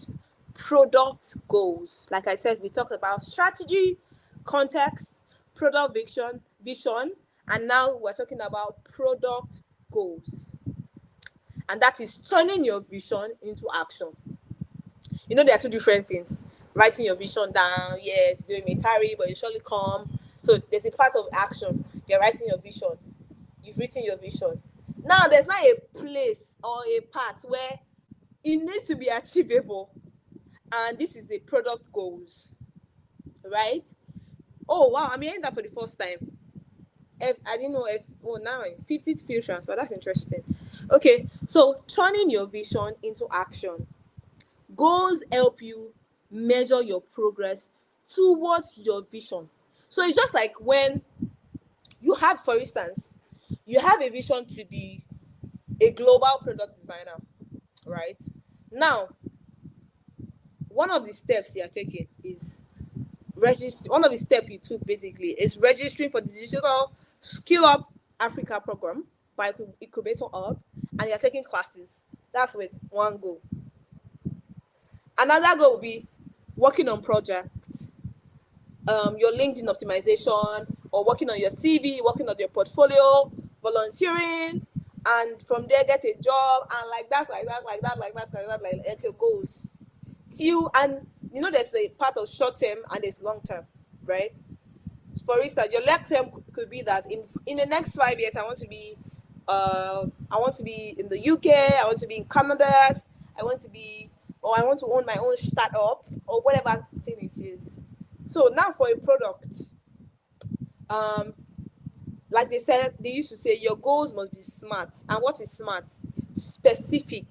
Product goals. Like I said, we talked about strategy, context, product vision, and now we're talking about product goals. And that is turning your vision into action. You know, there are two different things. Writing your vision down, yes, doing may tarry, but you surely come. So there's a part of action. You're writing your vision. You've written your vision. Now there's not a place or a part where it needs to be achievable, and this is the product goals, right? Oh wow, I'm hearing that for the first time. I didn't know now 50 field transfer. That's interesting. Okay, so turning your vision into action. Goals help you measure your progress towards your vision. So it's just like when you have, for instance, you have a vision to be a global product designer, right? Now, one of the steps you are taking is one of the steps you took basically is registering for the digital Skillup Africa program by Incubator Hub, and you're taking classes. That's with one goal. Another goal will be working on projects, your LinkedIn optimization, or working on your CV, working on your portfolio, volunteering, and from there get a job, and like that, like okay, goals. Till, and you know, there's a part of short term and there's long term, right? For instance, your long term could be that in the next 5 years, I want to be in the UK, I want to be in Canada, I want to own my own startup or whatever thing it is. So now for a product, um, like they used to say, your goals must be smart. And what is smart? Specific,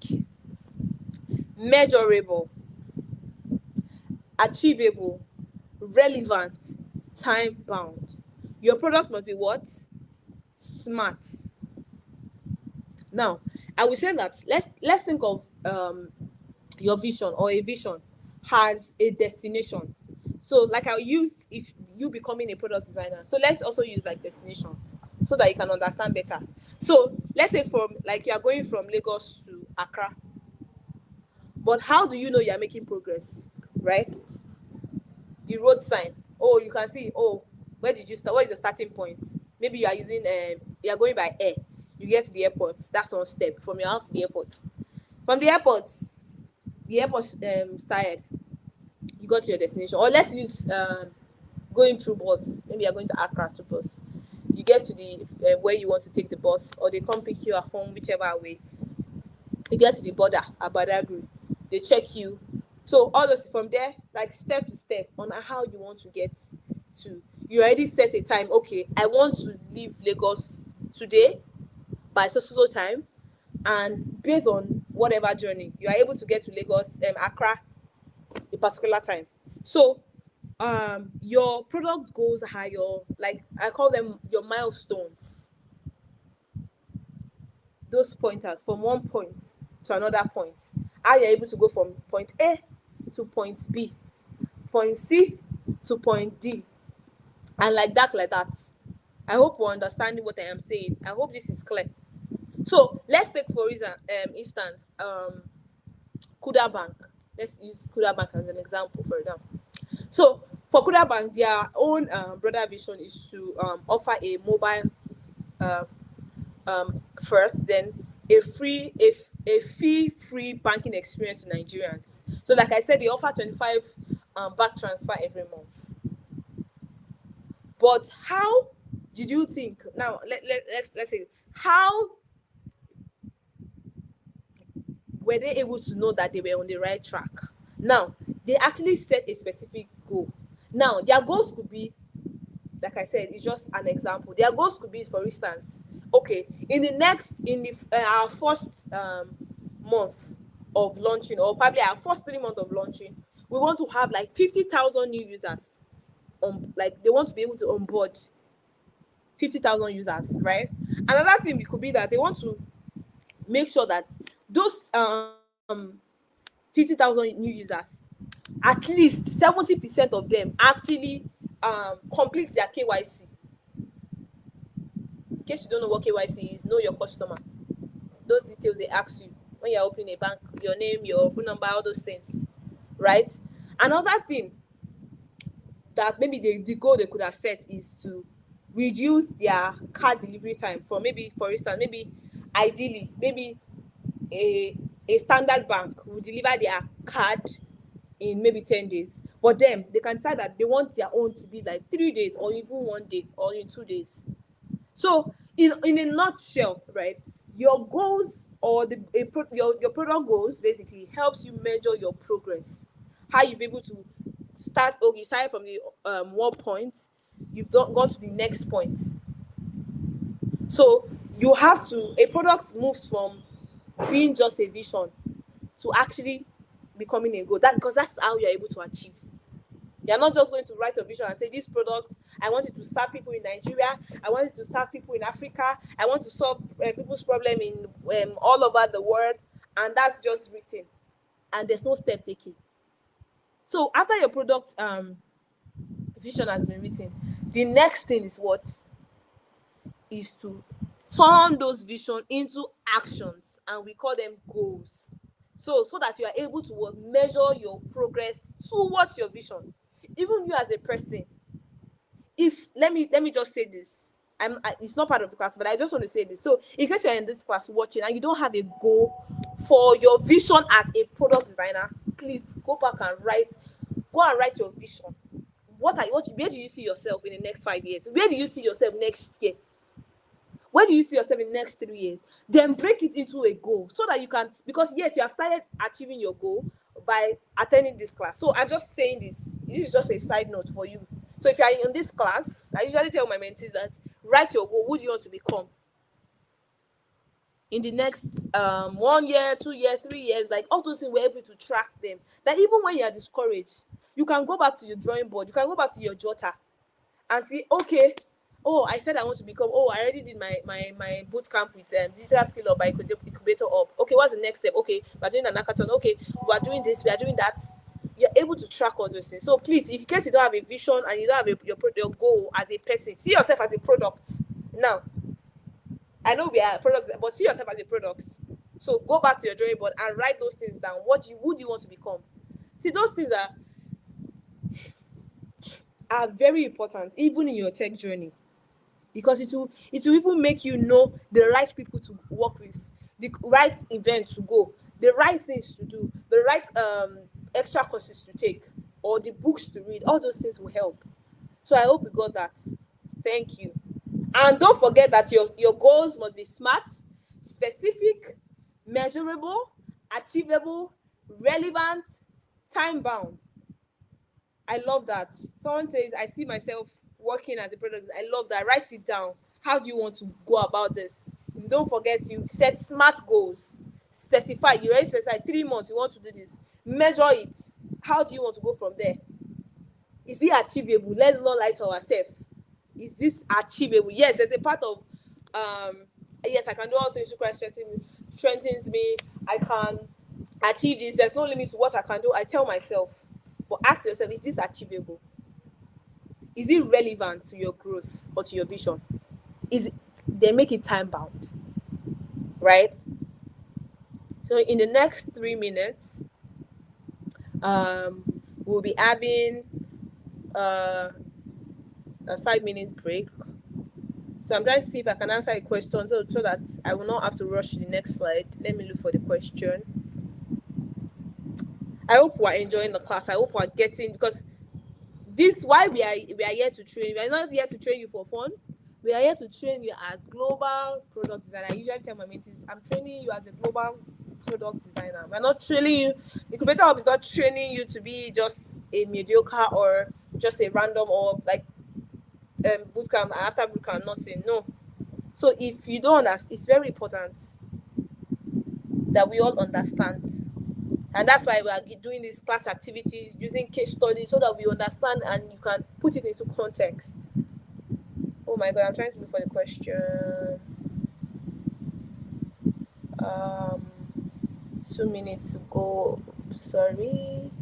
measurable, achievable, relevant, time bound. Your product must be what? Smart. Now, I will say that let's think of your vision, or a vision has a destination. So like I used, if you becoming a product designer, so let's also use like destination so that you can understand better. So let's say from, like, you are going from Lagos to Accra, but how do you know you are making progress, right? The road sign. Oh, you can see, oh, where did you start? What is the starting point? Maybe you are using you are going by air. You get to the airport. That's one step from your house to the airport. From the airport started. You got to your destination. Or let's use going through bus. Maybe you're going to Accra through bus. You get to the where you want to take the bus, or they come pick you at home, whichever way. You get to the border at Badagry. They check you. So all those from there, like step to step on how you want to get to. You already set a time. Okay, I want to leave Lagos today by so time, and based on whatever journey, you are able to get to Lagos, Accra, a particular time. So your product goals are your, like I call them, your milestones. Those pointers from one point to another point. How you're able to go from point A to point B, point C to point D, and like that, like that. I hope you're understanding what I am saying. I hope this is clear. So let's take for instance, Kuda Bank. Let's use Kuda Bank as an example for example. So for Kuda Bank, their own broader vision is to offer a mobile first, then a fee-free banking experience to Nigerians. So like I said, they offer 25 bank transfer every month. But how did you think? Now let's say, how were they able to know that they were on the right track? Now, they actually set a specific goal. Now, their goals could be, like I said, it's just an example. Their goals could be, for instance, okay, our first month of launching, or probably our first 3 months of launching, we want to have like 50,000 new users. Like they want to be able to onboard 50,000 users, right? Another thing could be that they want to make sure that those 50,000 new users, at least 70% of them actually complete their KYC. In case you don't know what KYC is, know your customer. Those details they ask you when you're opening a bank, your name, your phone number, all those things, right? Another thing that maybe the goal they could have set is to reduce their card delivery time from, maybe, for instance, maybe ideally, maybe a standard bank will deliver their card in maybe 10 days. But then they can decide that they want their own to be like 3 days, or even 1 day, or in 2 days. So in a nutshell, right, your goals, or your product goals basically helps you measure your progress. How you've been able to start from the 1 point, you've gone to the next point. So you have to, a product moves from being just a vision to actually becoming a goal. Because that's how you're able to achieve. You're not just going to write a vision and say, this product, I want it to serve people in Nigeria, I want it to serve people in Africa, I want to solve people's problem in all over the world, and that's just written, and there's no step taking. So after your product vision has been written, the next thing is what? Is to turn those vision into actions, and we call them goals. So that you are able to measure your progress towards your vision. Even you as a person, if let me just say this. It's not part of the class, but I just want to say this. So in case you're in this class watching and you don't have a goal for your vision as a product designer, please go back and write your vision. Where do you see yourself in the next 5 years? Where do you see yourself next year? Where do you see yourself in the next 3 years? Then break it into a goal so that you can, because yes, you have started achieving your goal by attending this class. So I'm just saying this is just a side note for you. So if you are in this class, I usually tell my mentees that write your goal. Who do you want to become in the next 1 year, 2 years, 3 years? Like all those things, we're able to track them. That even when you are discouraged, you can go back to your drawing board. You can go back to your jotter and see, okay, oh, I said I want to become, oh, I already did my boot camp with digital Skillup by Incubator up. Okay, what's the next step? Okay, we're doing an hackathon. Okay, we're doing this, we are doing that. You're able to track all those things. So please, if in case you don't have a vision and you don't have your goal as a person, see yourself as a product. Now, I know we are products, but see yourself as a product. So go back to your drawing board and write those things down. Who do you want to become? See, those things are very important, even in your tech journey, because it will even make you know the right people to work with, the right events to go, the right things to do, the right extra courses to take, or the books to read. All those things will help. So I hope you got that. Thank you. And don't forget that your goals must be smart, specific, measurable, achievable, relevant, time bound. I love that. Someone says, I see myself working as a product. I love that. Write it down. How do you want to go about this? And don't forget, you set smart goals. Specify. You already specify 3 months. You want to do this. Measure it. How do you want to go from there? Is it achievable? Let's not lie to ourselves. Is this achievable? Yes, there's a part of, yes, I can do all things through Christ strengthens me. I can achieve this. There's no limit to what I can do. I tell myself. But ask yourself, is this achievable? Is it relevant to your growth or to your vision? They make it time bound, right? So in the next 3 minutes, we'll be having a 5-minute break. So I'm trying to see if I can answer a question so that I will not have to rush to the next slide. Let me look for the question. I hope we're enjoying the class. I hope we're getting, because this why we are here to train. We are not here to train you for fun. We are here to train you as global product designer. I usually tell my mentees, I'm training you as a global product designer. We're not training you. Incubator Hub is not training you to be just a mediocre or just a random or like bootcamp after bootcamp, nothing. No. So if you don't understand, it's very important that we all understand. And that's why we are doing these class activities, using case studies so that we understand and you can put it into context. Oh my God, I'm trying to look for the question. 2 minutes to go. Sorry.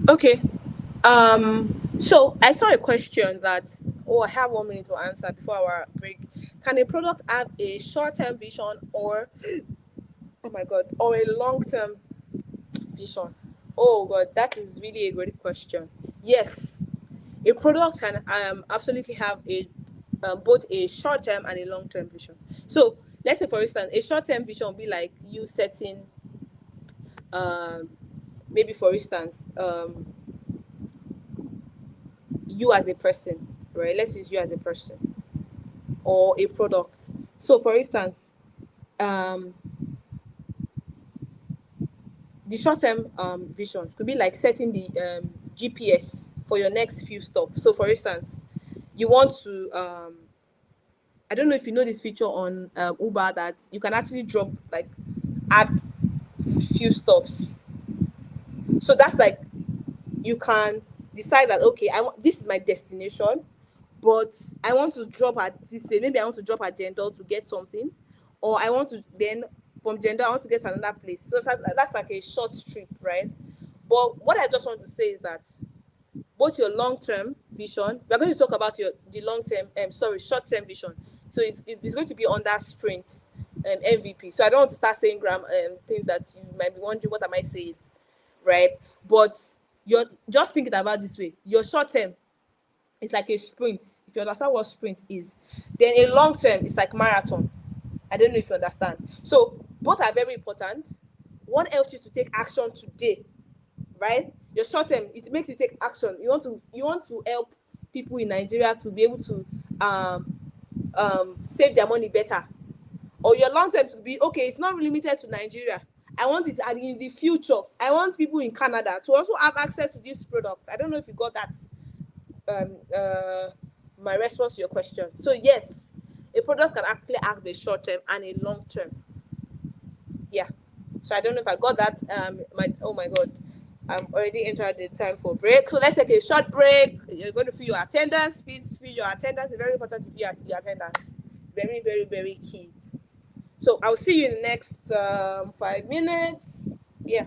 Okay. So I saw a question that, I have 1 minute to answer before our break. Can a product have a short-term vision or, oh my God, or a long-term vision? Oh God, that is really a great question. Yes, a product can absolutely have a both a short-term and a long-term vision. So let's say, for instance, a short-term vision would be like you setting, maybe for instance, you as a person, right? Let's use you as a person or a product. So for instance, the short-term vision could be like setting the GPS for your next few stops. So for instance, you want to I don't know if you know this feature on Uber that you can actually drop, like, add few stops. So that's like, you can decide that, okay, this is my destination, but I want to drop at this place. Maybe I want to drop at gender to get something, or I want to then from gender I want to get to another place. So that's like a short trip, right? But what I just want to say is that both your long-term vision, we're going to talk about the long-term, short-term vision. So it's going to be under sprint, MVP. So I don't want to start saying things that you might be wondering, what am I saying, right? But you're just thinking about this way. Your short-term, it's like a sprint. If you understand what sprint is, then a long-term is like marathon. I don't know if you understand. So both are very important. One helps you to take action today, right? Your short term, it makes you take action. You want to help people in Nigeria to be able to save their money better. Or your long term to be, okay, it's not limited to Nigeria. I want it, and in the future I want people in Canada to also have access to this product. I don't know if you got that, um uh my response to your question. So yes, a product can actually have a short term and a long term. Yeah. So I don't know if I got that. My Oh my god, I'm already entered the time for break. So let's take a short break. You're going to fill your attendance. Please fill your attendance. It's very important to fill your attendance. Very, very, very key. So I'll see you in the next 5 minutes. Yeah.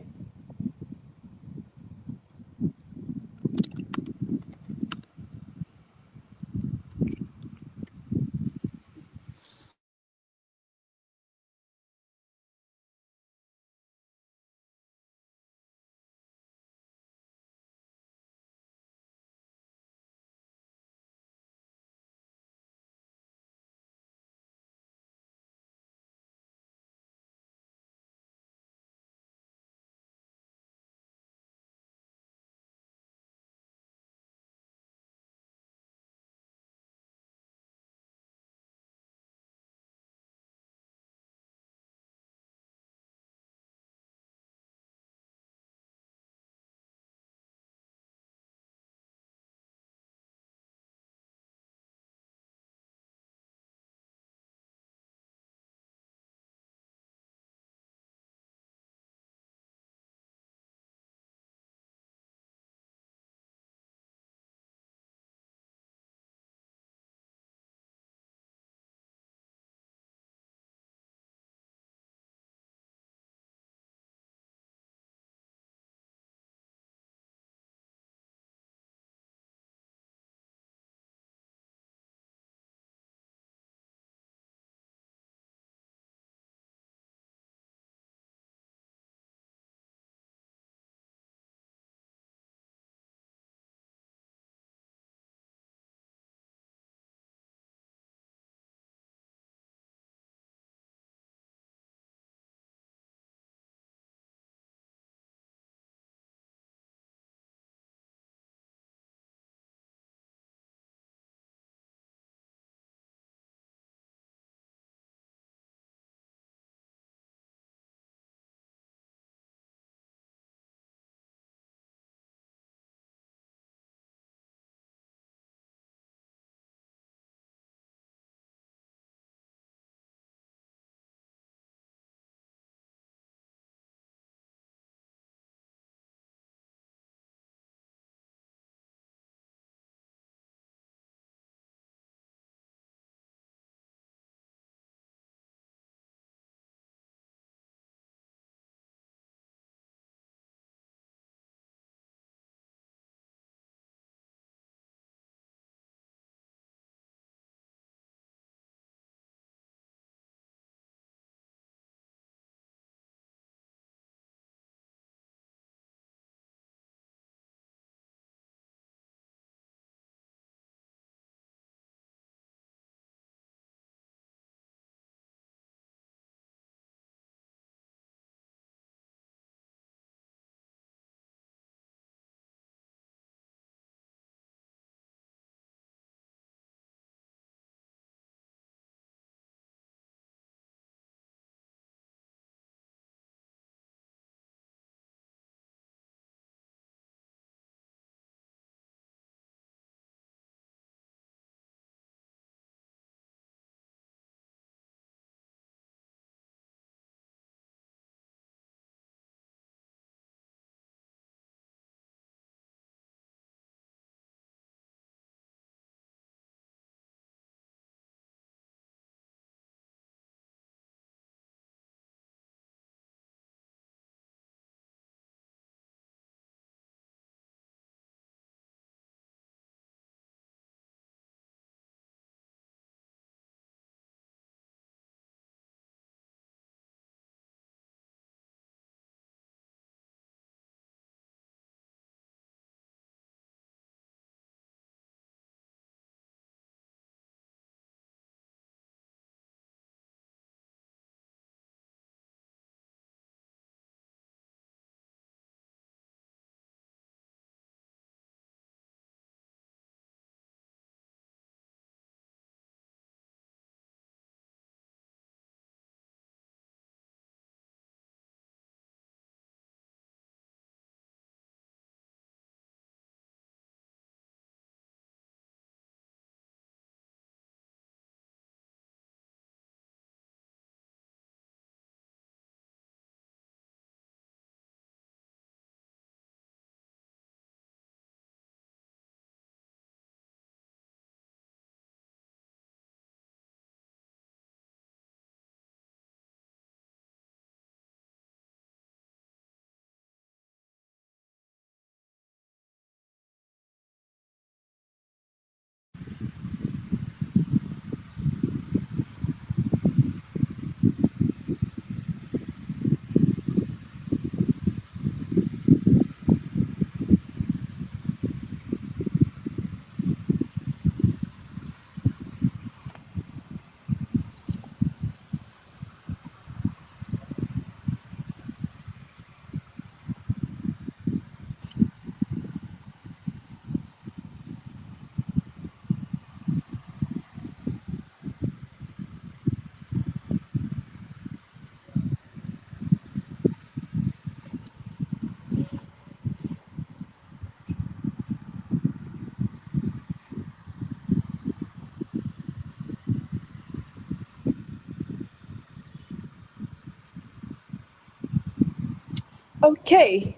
Okay.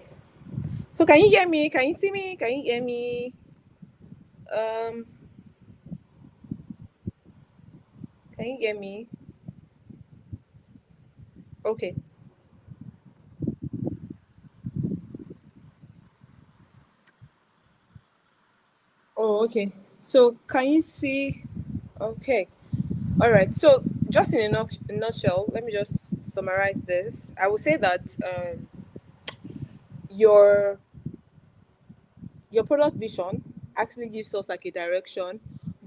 So can you hear me? Can you see me? Can you hear me? Um, can you hear me? Okay. Oh, okay. So can you see? Okay. All right. So just in a nutshell, let me just summarize this. I would say that your your product vision actually gives us like a direction,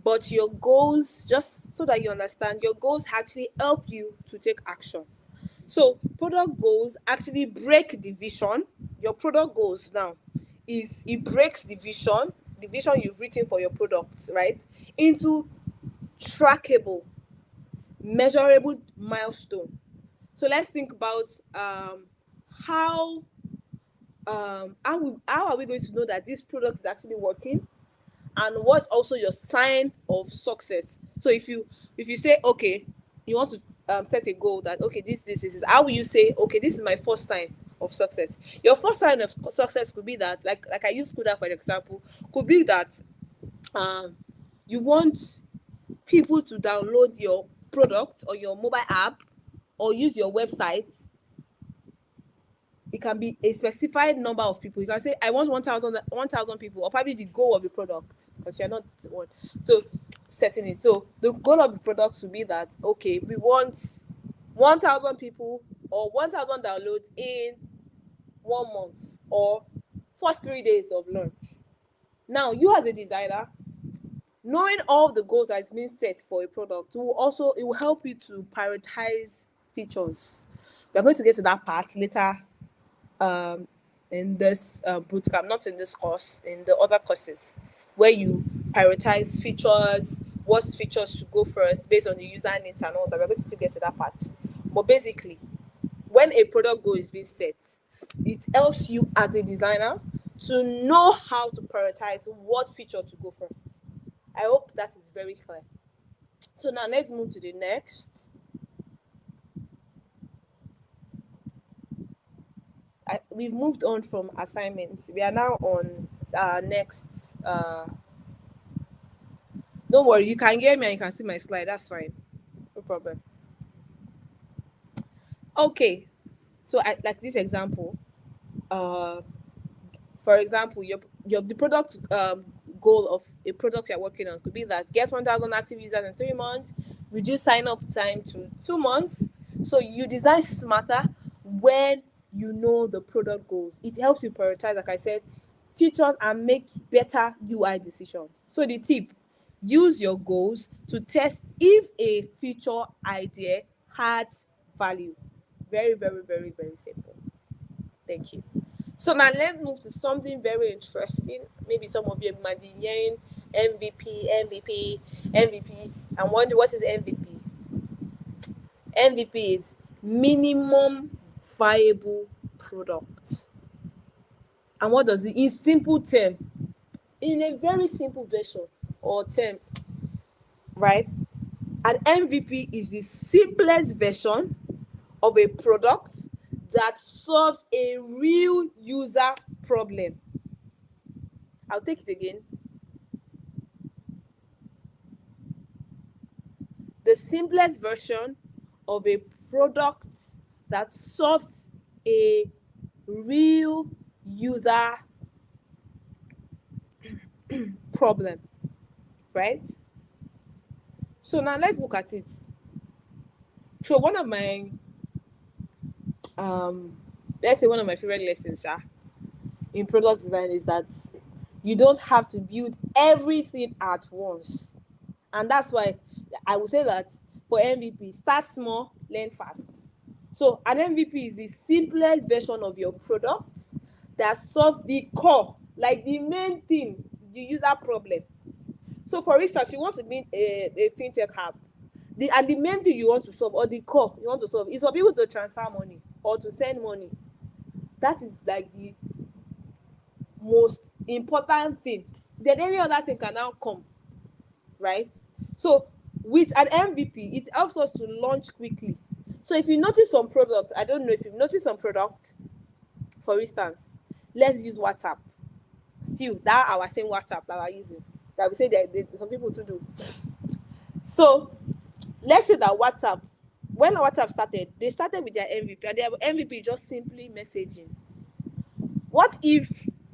but your goals, just so that you understand, your goals actually help you to take action. So product goals actually break the vision. Your product goals now is it breaks the vision you've written for your products, right, into trackable, measurable milestone. So let's think about how how are we going to know that this product is actually working, and what's also your sign of success. So if you say, okay, you want to set a goal that, okay, this is how will you say, okay, this is my first sign of success. Your first sign of success could be that, like I use Kuda for an example, could be that um you want people to download your product or your mobile app or use your website. It can be a specified number of people. You can say, I want 1,000 people, or probably the goal of the product, because you're not one. So setting it. So the goal of the product should be that, okay, we want 1,000 people or 1,000 downloads in 1 month or first 3 days of launch. Now, you as a designer, knowing all the goals that's been set for a product it will help you to prioritize features. We're going to get to that part later um, in this bootcamp, not in this course, in the other courses, where you prioritize features, what features should go first based on the user needs and all that. We're going to still get to that part. But basically, when a product goal is being set, it helps you as a designer to know how to prioritize what feature to go first. I hope that is very clear. So now let's move to the next. We've moved on from assignments. We are now on next. Don't worry, you can hear me and you can see my slide. That's fine, no problem. Okay, so like this example. Uh, for example, your the product goal of a product you're working on could be that get 1,000 active users in 3 months, reduce sign up time to 2 months. So you design smarter when you know the product goals. It helps you prioritize, like I said, features and make better UI decisions. So the tip: use your goals to test if a feature idea has value. Very, very, very, very simple. Thank you. So now let's move to something very interesting. Maybe some of you might be hearing MVP, MVP, MVP, and wonder what is MVP. MVP is minimum viable product. And what does it, in simple term, in a very simple version or term, right? An MVP is the simplest version of a product that solves a real user problem. I'll take it again. The simplest version of a product that solves a real user problem, right? So now let's look at it. So one of my let's say one of my favorite lessons in product design is that you don't have to build everything at once. And that's why I would say that for MVP, start small, learn fast. So an MVP is the simplest version of your product that solves the core, like the main thing, the user problem. So for instance, you want to build a fintech app, and the main thing you want to solve, or the core you want to solve, is for people to transfer money or to send money. That is like the most important thing. Then any other thing can now come, right? So with an MVP, it helps us to launch quickly. So if you notice some product, I don't know if you've noticed some product, for instance, let's use WhatsApp. Still, that our same WhatsApp that we're using. That we say that some people to do. So let's say that WhatsApp, when WhatsApp started, they started with their MVP, and their MVP just simply messaging. What if,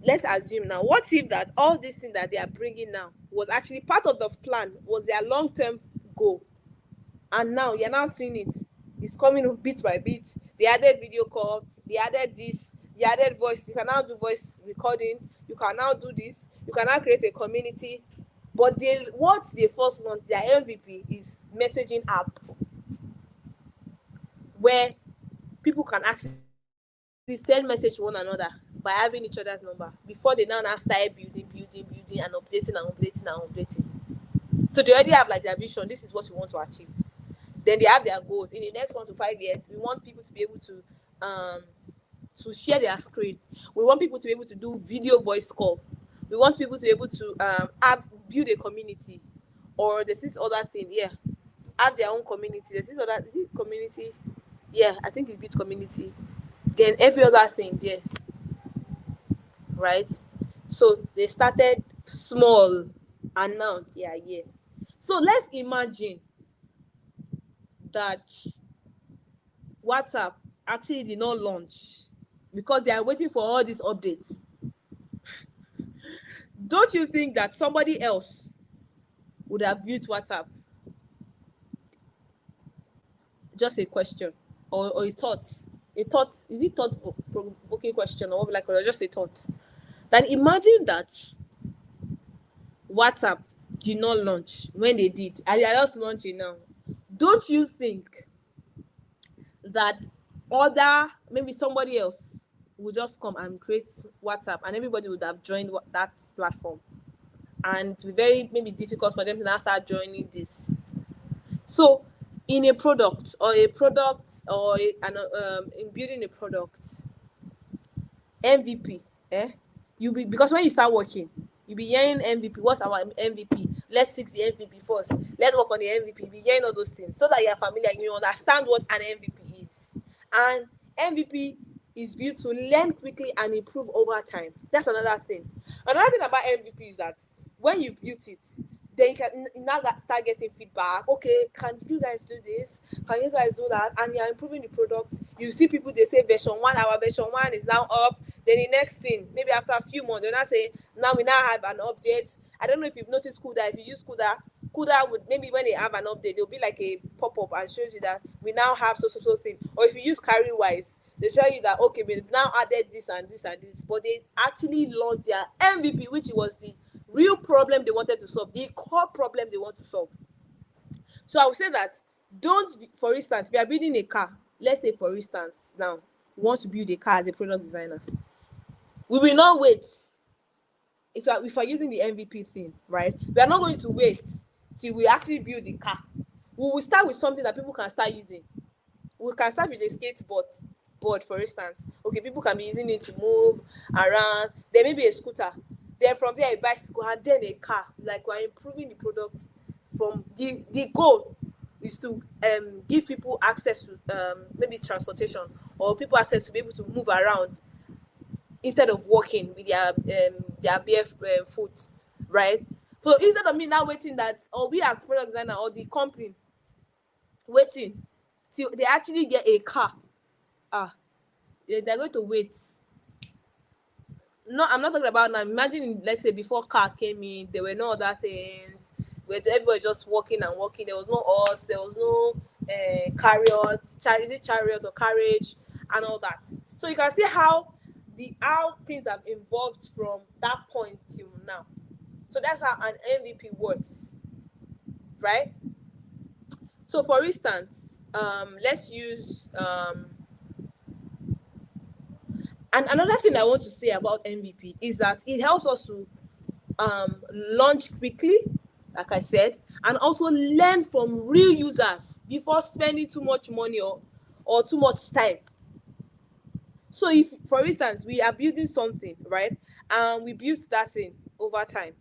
let's assume now, what if that all this thing that they are bringing now was actually part of the plan, was their long-term goal, and now you're now seeing it's coming bit by bit. They added video call, they added this, they added voice. You can now do voice recording, you can now do this, you can now create a community. But what they first launched, their MVP, is messaging app, where people can actually send message to one another by having each other's number before they now start building and updating. So they already have like their vision. This is what we want to achieve. Then they have their goals. In the next 1 to 5 years, we want people to be able to share their screen. We want people to be able to do video voice call. We want people to be able to build a community, or there's this other thing, have their own community. There's this other community, I think it's build community. Then every other thing, right? So they started small, and now So let's imagine that WhatsApp actually did not launch because they are waiting for all these updates. Don't you think that somebody else would have built WhatsApp? Just a question, or a thought. A thought, is it thought-provoking question, or just a thought? Then imagine that WhatsApp did not launch when they did, and they are just launching now. Don't you think that maybe somebody else would just come and create WhatsApp, and everybody would have joined that platform, and it would be very maybe difficult for them to now start joining this? So in a product in building a product, MVP, because when you start working, you'll be hearing MVP. What's our MVP? Let's fix the MVP first. Let's work on the MVP. You'll be hearing all those things so that you're familiar, you understand what an MVP is. And MVP is built to learn quickly and improve over time. That's another thing. Another thing about MVP is that when you've built it, then you can now start getting feedback. Okay, can you guys do this? Can you guys do that? And you're improving the product. You see people, they say version 1, our version 1 is now up. Then the next thing, maybe after a few months, they'll now say, now we now have an update. I don't know if you've noticed Kuda. If you use Kuda would, maybe when they have an update, there'll be like a pop-up and shows you that we now have so thing. Or if you use CarryWise, they show you that, okay, we've now added this and this and this. But they actually launched their MVP, which was the real problem they wanted to solve, the core problem they want to solve. So I would say that for instance, if you are building a car, let's say for instance, now we want to build a car as a product designer. We will not wait. If we're using the MVP thing, right? We are not going to wait till we actually build the car. We will start with something that people can start using. We can start with a skateboard, for instance. Okay, people can be using it to move around. There may be a scooter. Then from there, a bicycle, and then a car. Like, we're improving the product. From the goal is to give people access to maybe transportation, or people access to be able to move around instead of walking with their bare foot, right? So instead of me now waiting that, or we as product designer or the company waiting till they actually get a car, they're going to wait. No, I'm not talking about now. Imagine, let's say, before car came in, there were no other things. Where everybody just walking and walking. There was no horse. There was no chariot or carriage and all that. So you can see how things have evolved from that point till now. So that's how an MVP works, right? So for instance, let's use and another thing I want to say about MVP is that it helps us to launch quickly, like I said, and also learn from real users before spending too much money or too much time. So if, for instance, we are building something, right, and we build that thing over time,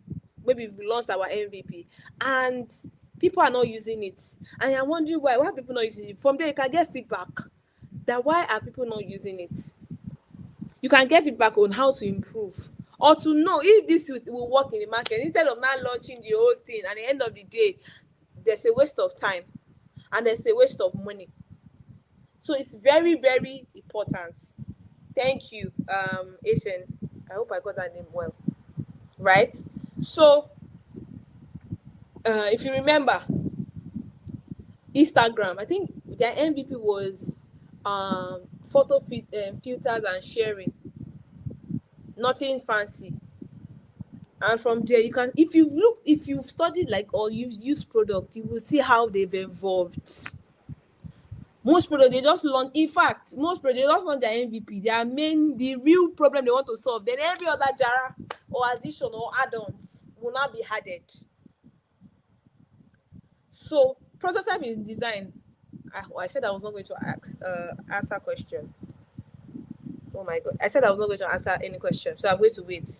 maybe we launched our MVP, and people are not using it, and you're wondering why are people not using it. From there, you can get feedback that why are people not using it. You can get feedback on how to improve or to know if this will work in the market, instead of now launching the whole thing. At the end of the day, there's a waste of time and there's a waste of money. So it's very, very important. Thank you, Asian. I hope I got that name well. Right? So, if you remember, Instagram, I think their MVP was photo filters and sharing. Nothing fancy. And from there, you can, if you've studied like, or you've used product, you will see how they've evolved. Most products, they just launch. In fact, most products, they just launch their MVP. The real problem they want to solve. Then every other jar or addition or add-ons will not be added. So prototype is design. I said I was not going to answer question. Oh my god! I said I was not going to answer any question, so I'm going to wait.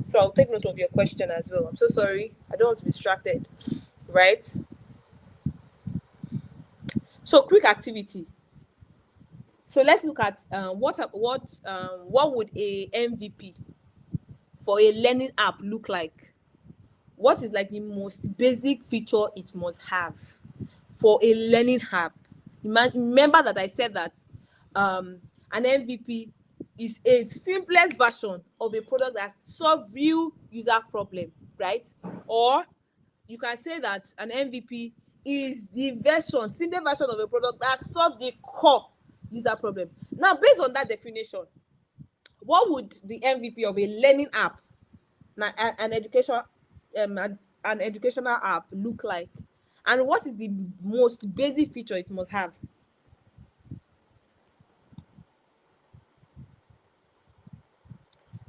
So I'll take note of your question as well. I'm so sorry. I don't want to be distracted. Right? So quick activity. So let's look at what would a MVP for a learning app look like? What is like the most basic feature it must have for a learning app? Remember that I said that an MVP is a simplest version of a product that solves real user problem, right? Or you can say that an MVP is the simple version of a product that solves the core user problem. Now, based on that definition, what would the MVP of a learning app, an educational app, look like? And what is the most basic feature it must have?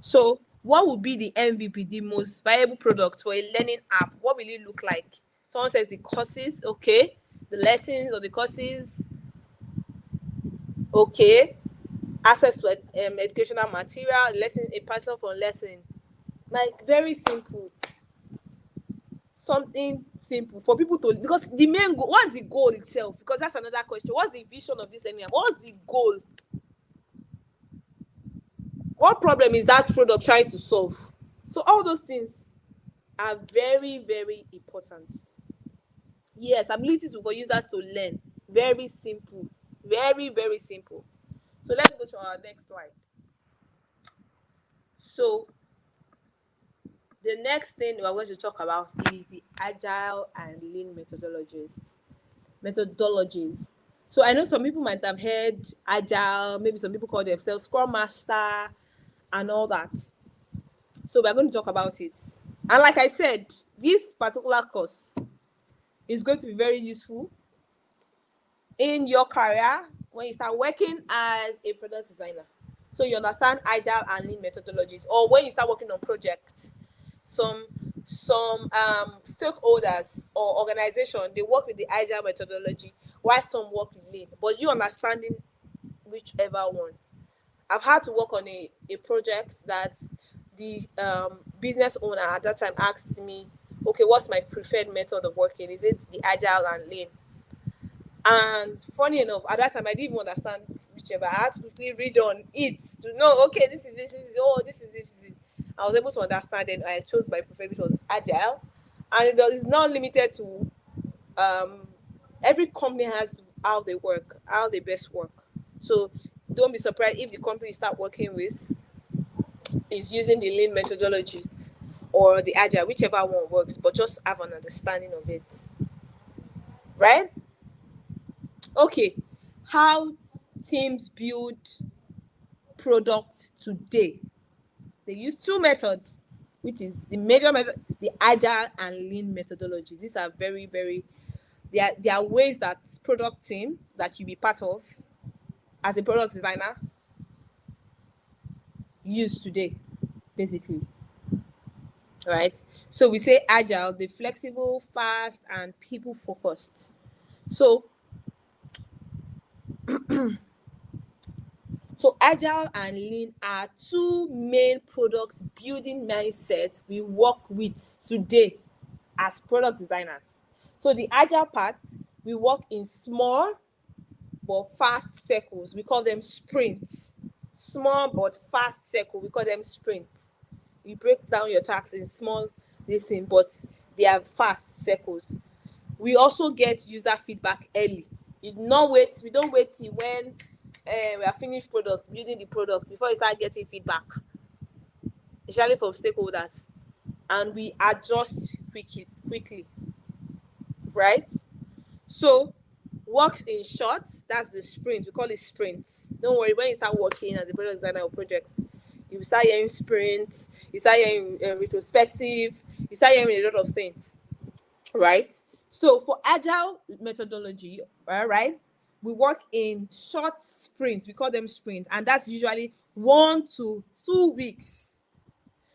So, what would be the MVP, the most viable product for a learning app? What will it look like? Someone says the courses, okay. The lessons or the courses, okay. Access to educational material, lesson, a person for lesson. Like, very simple. Something simple for people to, because the main goal, what's the goal itself? Because that's another question. What's the vision of this learning app? What's the goal? What problem is that product trying to solve? So all those things are very, very important. Yes, ability for users to learn. Very simple. Very, very simple. So let's go to our next slide. So the next thing we're going to talk about is the Agile and Lean methodologies. So I know some people might have heard Agile, maybe some people call themselves Scrum Master and all that. So we're going to talk about it. And like I said, this particular course is going to be very useful in your career when you start working as a product designer. So you understand Agile and Lean methodologies, or when you start working on projects. Some stakeholders or organization, they work with the Agile methodology, while some work with Lean. But you understanding whichever one. I've had to work on a project that the business owner at that time asked me, okay, what's my preferred method of working? Is it the Agile and Lean? And funny enough, at that time, I didn't even understand whichever. I had to quickly read on it to know, okay, this is this is it. I was able to understand it. I chose my preferred, which was Agile. And it is not limited to, every company has how they work, how they best work. So don't be surprised if the company you start working with is using the Lean methodology or the Agile, whichever one works, but just have an understanding of it. Right? Okay. How teams build products today. They use two methods, which is the major method, the Agile and Lean methodology. These are very, very, they are ways that product team that you be part of as a product designer use today, basically. Right? So we say Agile, the flexible, fast, and people-focused. So, so Agile and Lean are two main products building mindsets we work with today as product designers. So the Agile part, we work in small but fast circles. We call them sprints. small but fast circle. We call them sprints. You break down your tasks in small listen, but they are fast circles. We also get user feedback early. We don't wait till when we are finished building the product before we start getting feedback, especially from stakeholders. And we adjust quickly, right? So works in short, that's the sprint. We call it sprints. Don't worry, when you start working as a product designer or projects, you start hearing sprints, you start hearing retrospective, you start hearing a lot of things, right? So for agile methodology, all right, we work in short sprints. We call them sprints, and that's usually 1 to 2 weeks.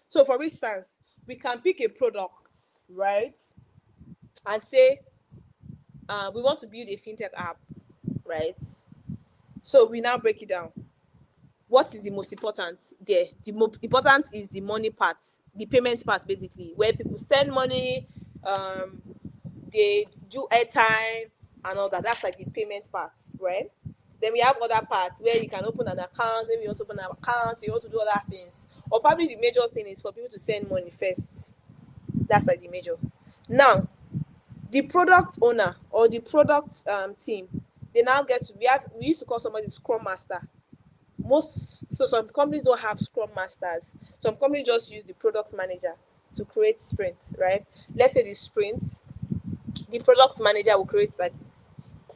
So for instance, we can pick a product, right, and say we want to build a fintech app, right? So we now break it down. What is the most important there? The most important is the money part, the payment part, basically, where people send money, um, they do airtime and all that. That's like the payment part, right? Then we have other parts where you can open an account. Maybe you want to open an account, you want to do other things, or probably the major thing is for people to send money first. That's like the major. Now, the product owner or the product team, they now get to we used to call somebody scrum master. Some companies don't have scrum masters. Some companies just use the product manager to create sprints, right? Let's say the sprint, the product manager will create like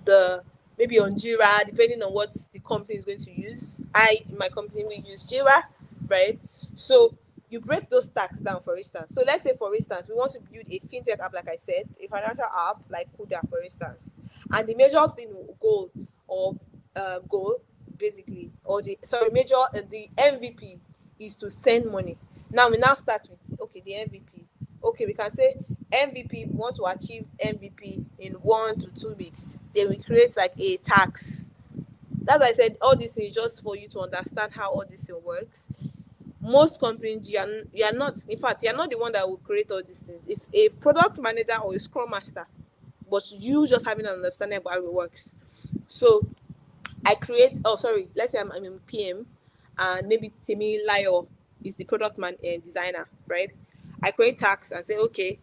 the maybe on Jira, depending on what the company is going to use. In my company, we use Jira, right? So you break those tasks down, for instance. So let's say, for instance, we want to build a fintech app, like I said, a financial app like Kuda, for instance. And the major thing or goal, basically, or the MVP is to send money. Now we start with the MVP. Okay, we can say MVP, we want to achieve MVP in 1 to 2 weeks. Then we create like a tax. That's why I said all this is just for you to understand how all this thing works. Most companies, you are not, in fact, you are not the one that will create all these things. It's a product manager or a scrum master, but you just having an understanding about how it works. So let's say I'm in PM, and maybe Timmy Lyo is the designer, right? I create tax and say, okay,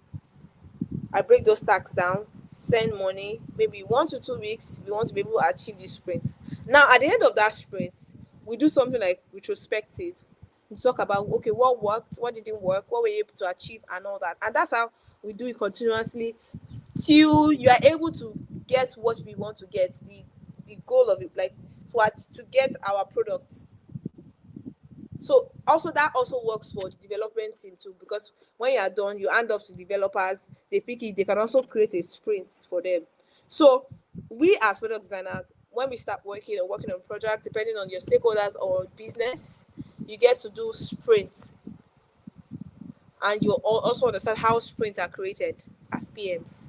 I break those tasks down, send money, maybe 1 to 2 weeks, we want to be able to achieve this sprint. Now, at the end of that sprint, we do something like retrospective. We talk about, okay, what worked, what didn't work, what were you able to achieve, and all that. And that's how we do it continuously till you are able to get what we want to get, the goal of it, like to get our product. So also that also works for the development team too, because when you are done, you hand off to developers, they pick it, they can also create a sprint for them. So we as product designers, when we start working on projects, depending on your stakeholders or business, you get to do sprints, and you also understand how sprints are created as PMs,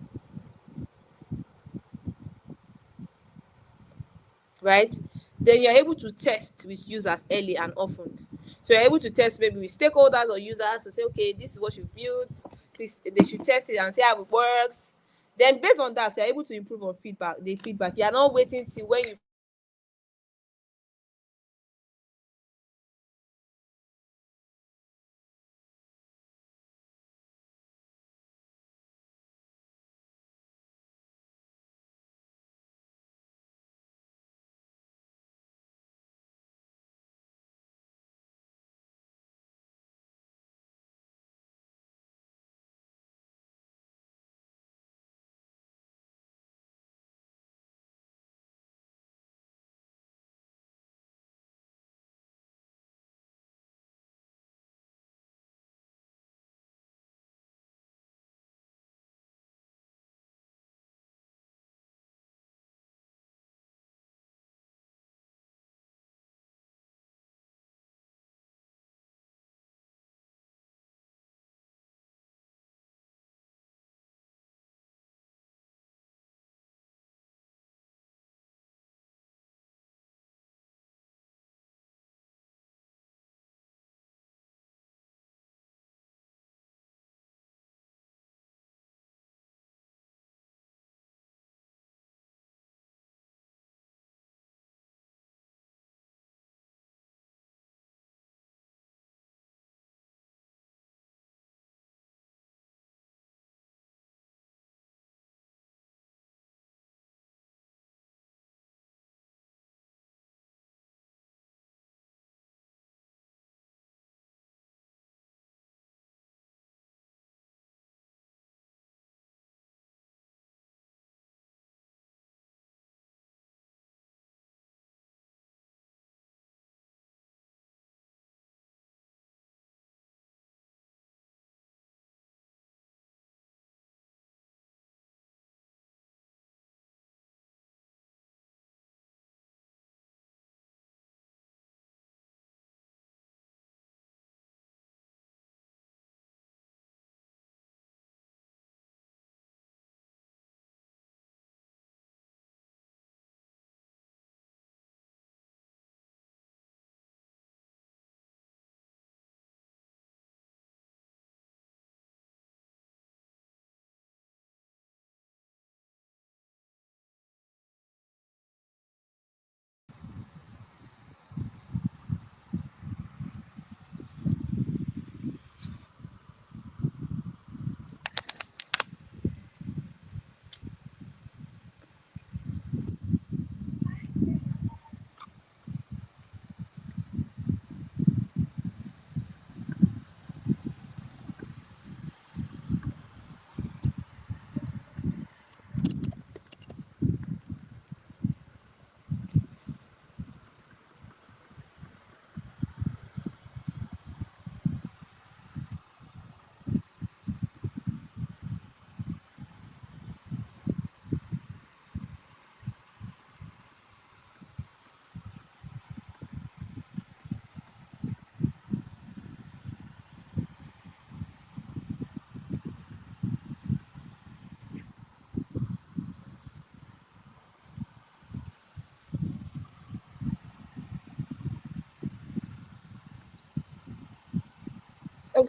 right? Then you're able to test with users early and often. So you're able to test maybe with stakeholders or users to say, okay, this is what you built. Please, they should test it and see how it works. Then based on that, you're able to improve on the feedback. You are not waiting till when you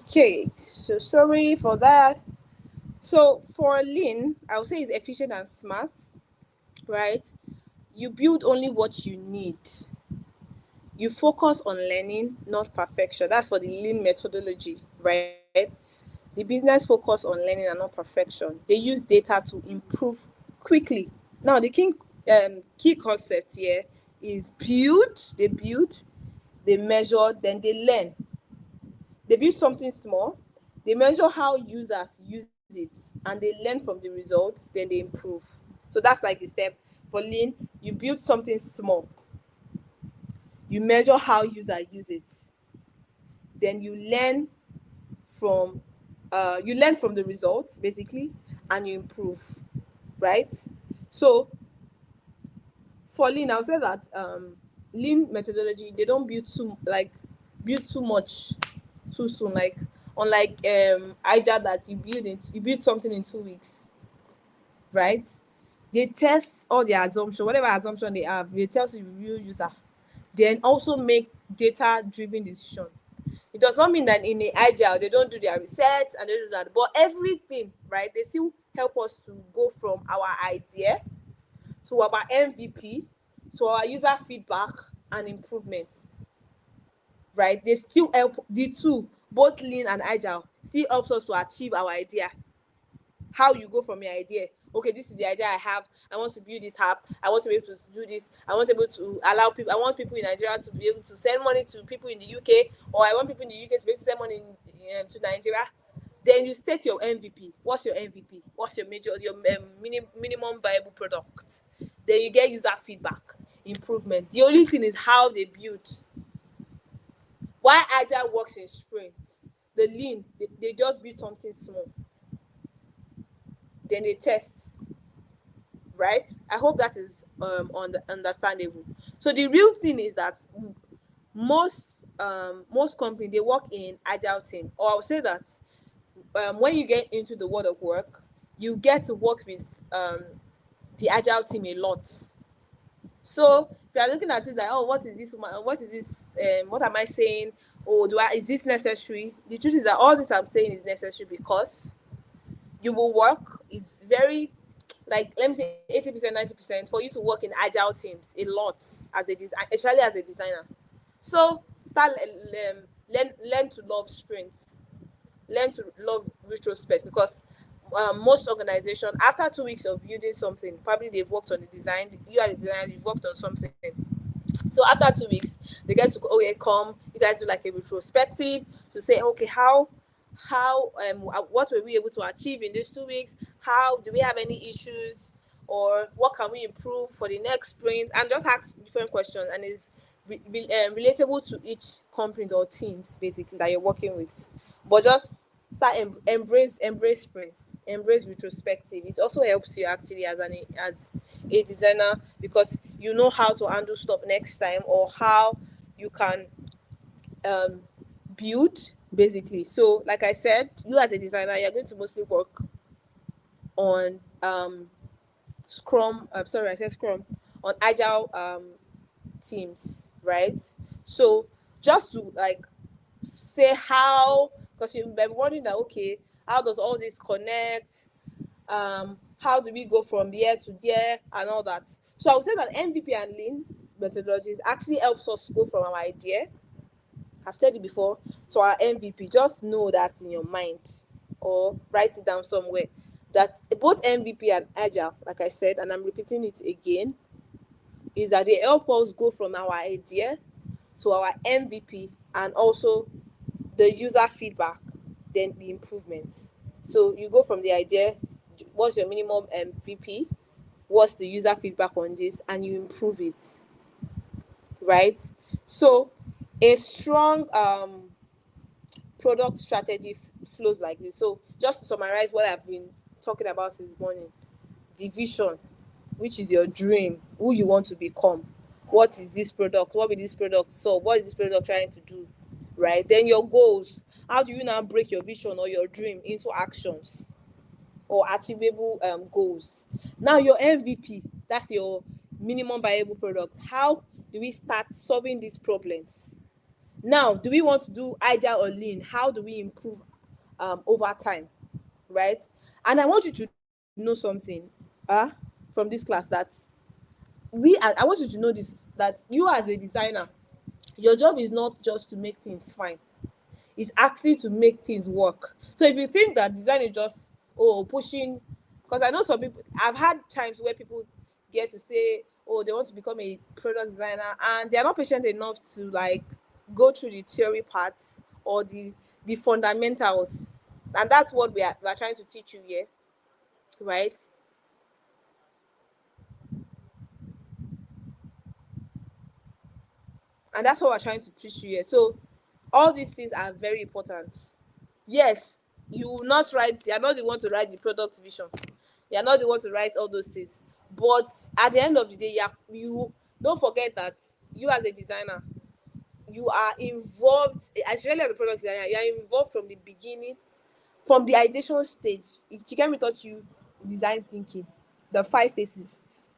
Okay, so sorry for that. So for lean, I would say it's efficient and smart, right? You build only what you need. You focus on learning, not perfection. That's for the lean methodology, right? The business focus on learning and not perfection. They use data to improve quickly. Now, the key concept here is build, they measure, then they learn. They build something small, they measure how users use it, and they learn from the results, then they improve. So that's like the step. For lean, you build something small, you measure how users use it, then from you learn from the results basically, and you improve, right? So for lean, I'll say that lean methodology, they don't build too much too soon, like unlike agile that you build something in 2 weeks, right? They test all their assumption, whatever assumption they have, they tell you real user, then also make data driven decision. It does not mean that in the agile they don't do their research and they do that, but everything, right? They still help us to go from our idea to our MVP to our user feedback and improvement, right? They still help, the two, both lean and agile, still helps us to achieve our idea. How you go from your idea, okay, this is the idea I have, I want to build this app, I want to be able to do this, I want to be able to allow people, I want people in Nigeria to be able to send money to people in the UK, or I want people in the UK to be able to send money to Nigeria. Then you state your MVP. What's your MVP? What's your minimum viable product? Then you get user feedback, improvement. The only thing is how they build. Why agile works in sprints, the lean, they just build something small, then they test, right? I hope that is understandable. So the real thing is that most companies, they work in agile team, or I would say that when you get into the world of work, you get to work with the agile team a lot. So if you are looking at it like, oh, what is this? What is this? What am I saying? Oh, is this necessary? The truth is that all this I'm saying is necessary because you will work. It's very, like, let me say 80%, 90% for you to work in agile teams a lot as a design, especially as a designer. So start learn to love sprints, learn to love retrospect, because most organizations, after 2 weeks of building something, probably they've worked on the design. You are the designer, you've worked on something. So after 2 weeks, they get to, okay, come, you guys do like a retrospective to say, okay, how what were we able to achieve in these 2 weeks? How do we have any issues, or what can we improve for the next sprint? And just ask different questions, and it's relatable to each company or teams basically that you're working with. But just start embrace sprints, embrace retrospective. It also helps you actually as a designer, because you know how to handle stuff next time, or how you can um, build basically. So like I said, you as a designer, you're going to mostly work on scrum sorry, I said scrum, on agile teams, right? So just to like say how, because you've been wondering that, okay, how does all this connect, how do we go from here to there and all that. So I would say that MVP and lean methodologies actually helps us go from our idea, I've said it before, to our MVP. Just know that in your mind, or write it down somewhere, that both MVP and agile, like I said, and I'm repeating it again, is that they help us go from our idea to our MVP, and also the user feedback, then the improvements. So you go from the idea, what's your minimum MVP, what's the user feedback on this, and you improve it, right? So a strong product strategy flows like this. So just to summarize what I've been talking about since morning: the vision, which is your dream, who you want to become, what is this product, what will this product solve, what is this product trying to do, right? Then your goals, how do you now break your vision or your dream into actions or achievable goals? Now your MVP, that's your minimum viable product. How do we start solving these problems? Now, do we want to do agile or lean? How do we improve over time, right? And I want you to know something from this class, that I want you to know this, that you as a designer, your job is not just to make things fine. It's actually to make things work. So if you think that design is just pushing, because I know some people, I've had times where people get to say, oh, they want to become a product designer, and they're not patient enough to like go through the theory parts or the fundamentals. And that's what we are trying to teach you here, right? And that's what we're trying to teach you here. So all these things are very important. Yes, you will not write, you're not the one to write the product vision, you're not the one to write all those things, but at the end of the day, you don't forget that you as a designer, you are involved, especially as a product designer, you are involved from the beginning, from the ideation stage. Chikemi taught you design thinking, the 5 phases,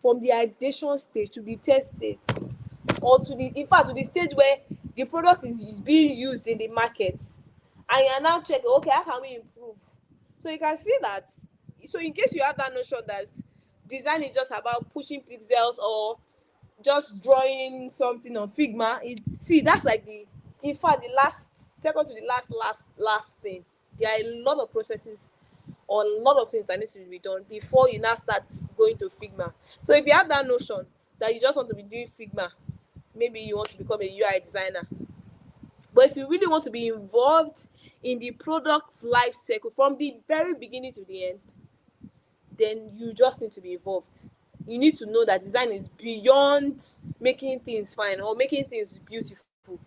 from the ideation stage to the test stage, or to the, in fact, to the stage where the product is being used in the market, and you are now checking, okay, how can we improve? So you can see that. So in case you have that notion that design is just about pushing pixels or just drawing something on Figma, see, that's like the, in fact, the last, second to the last thing. There are a lot of processes or a lot of things that need to be done before you now start going to Figma. So if you have that notion that you just want to be doing Figma, maybe you want to become a UI designer. But if you really want to be involved in the product life cycle from the very beginning to the end, then you just need to be involved. You need to know that design is beyond making things fine or making things beautiful,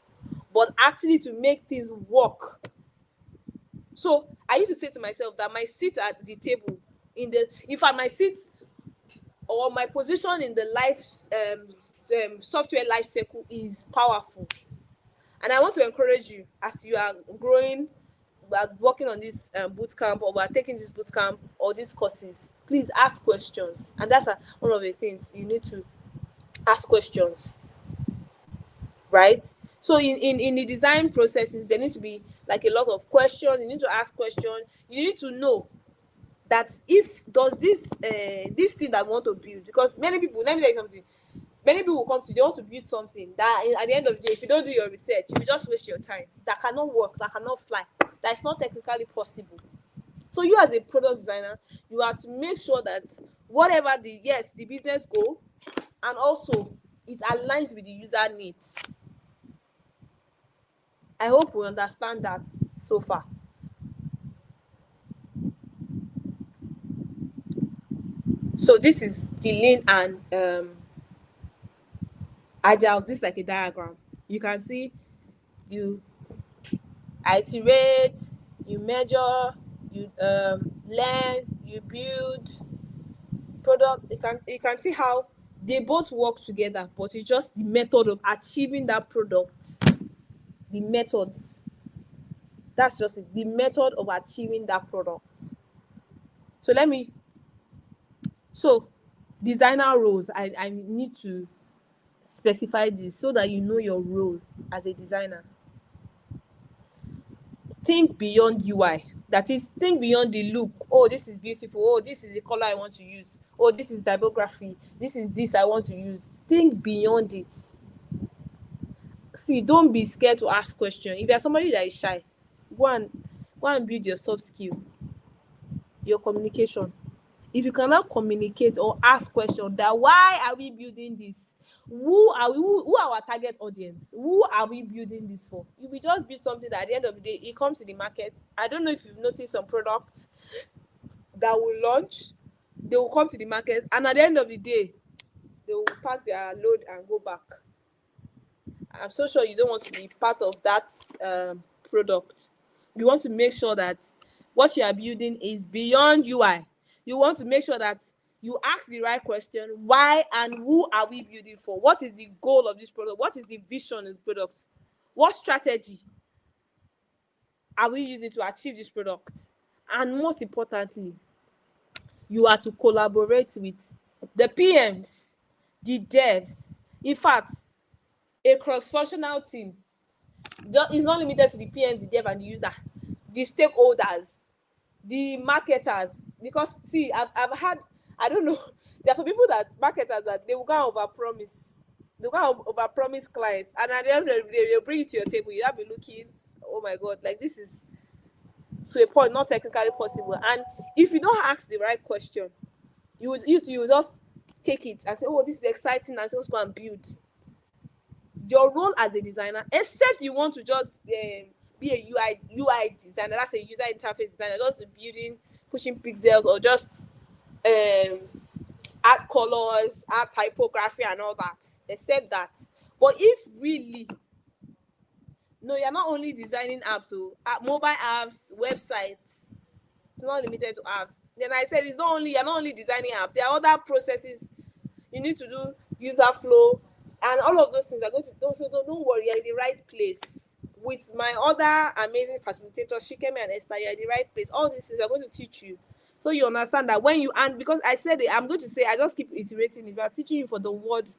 but actually to make things work. So I used to say to myself that my seat at the table, in fact, my seat or my position in the software life cycle is powerful. And I want to encourage you, as you are growing, we are working on this boot camp, or we are taking this boot camp or these courses, please ask questions. And that's one of the things, you need to ask questions, right? So in the design processes, there needs to be like a lot of questions. You need to ask questions. You need to know that if does this thing that we want to build, because many people, let me tell you something, many people will come to, they want to build something that at the end of the day, if you don't do your research, you will just waste your time, that cannot work, that cannot fly, that is not technically possible. So you as a product designer, you have to make sure that whatever the business goal, and also it aligns with the user needs. I hope we understand that so far. So this is the lean and agile. This is like a diagram. You can see, you iterate, you measure, you learn, you build product. You can see how they both work together, but it's just the method of achieving that product. The methods. That's just it. The method of achieving that product. So designer roles. I need to specify this so that you know your role as a designer. Think beyond UI. That is, think beyond the look. Oh, this is beautiful. Oh, this is the color I want to use. Oh, this is typography. This is this I want to use. Think beyond it. See, don't be scared to ask questions. If you're somebody that is shy, go and build your soft skill, your communication. If you cannot communicate or ask questions, that why are we building this? Who are our target audience? Who are we building this for? If we just build something that at the end of the day, it comes to the market. I don't know if you've noticed some products that will launch, they will come to the market, and at the end of the day, they will pack their load and go back. I'm so sure you don't want to be part of that product. You want to make sure that what you are building is beyond UI. You want to make sure that you ask the right question: why and who are we building for? What is the goal of this product? What is the vision of the product? What strategy are we using to achieve this product? And most importantly, you are to collaborate with the PMs, the devs, in fact, a cross-functional team. It's not limited to the PM, the dev, and the user, the stakeholders, the marketers. Because see, I've had, I don't know, there are some people that marketers that they will go and over promise, they will go and over promise clients, and at the end of the day they'll bring it to your table. You have to be looking, oh my god, like this is to a point not technically possible. And if you don't ask the right question, you just take it and say, oh, this is exciting, and just go and build. Your role as a designer, except you want to just be a UI designer, that's a user interface designer, just building, pushing pixels, or just um add colors, add typography and all that, except that. But if really, no, you're not only designing apps, so mobile apps, websites, it's not limited to apps. Then I said it's not only, you're not only designing apps, there are other processes you need to do, user flow, and all of those things are going to do. So don't worry, you're in the right place. With my other amazing facilitators, Shikemi and Esther, you're in the right place. All these things are going to teach you. So you understand that when you, and because I said it, I'm going to say, I just keep iterating. If I'm teaching you for the word,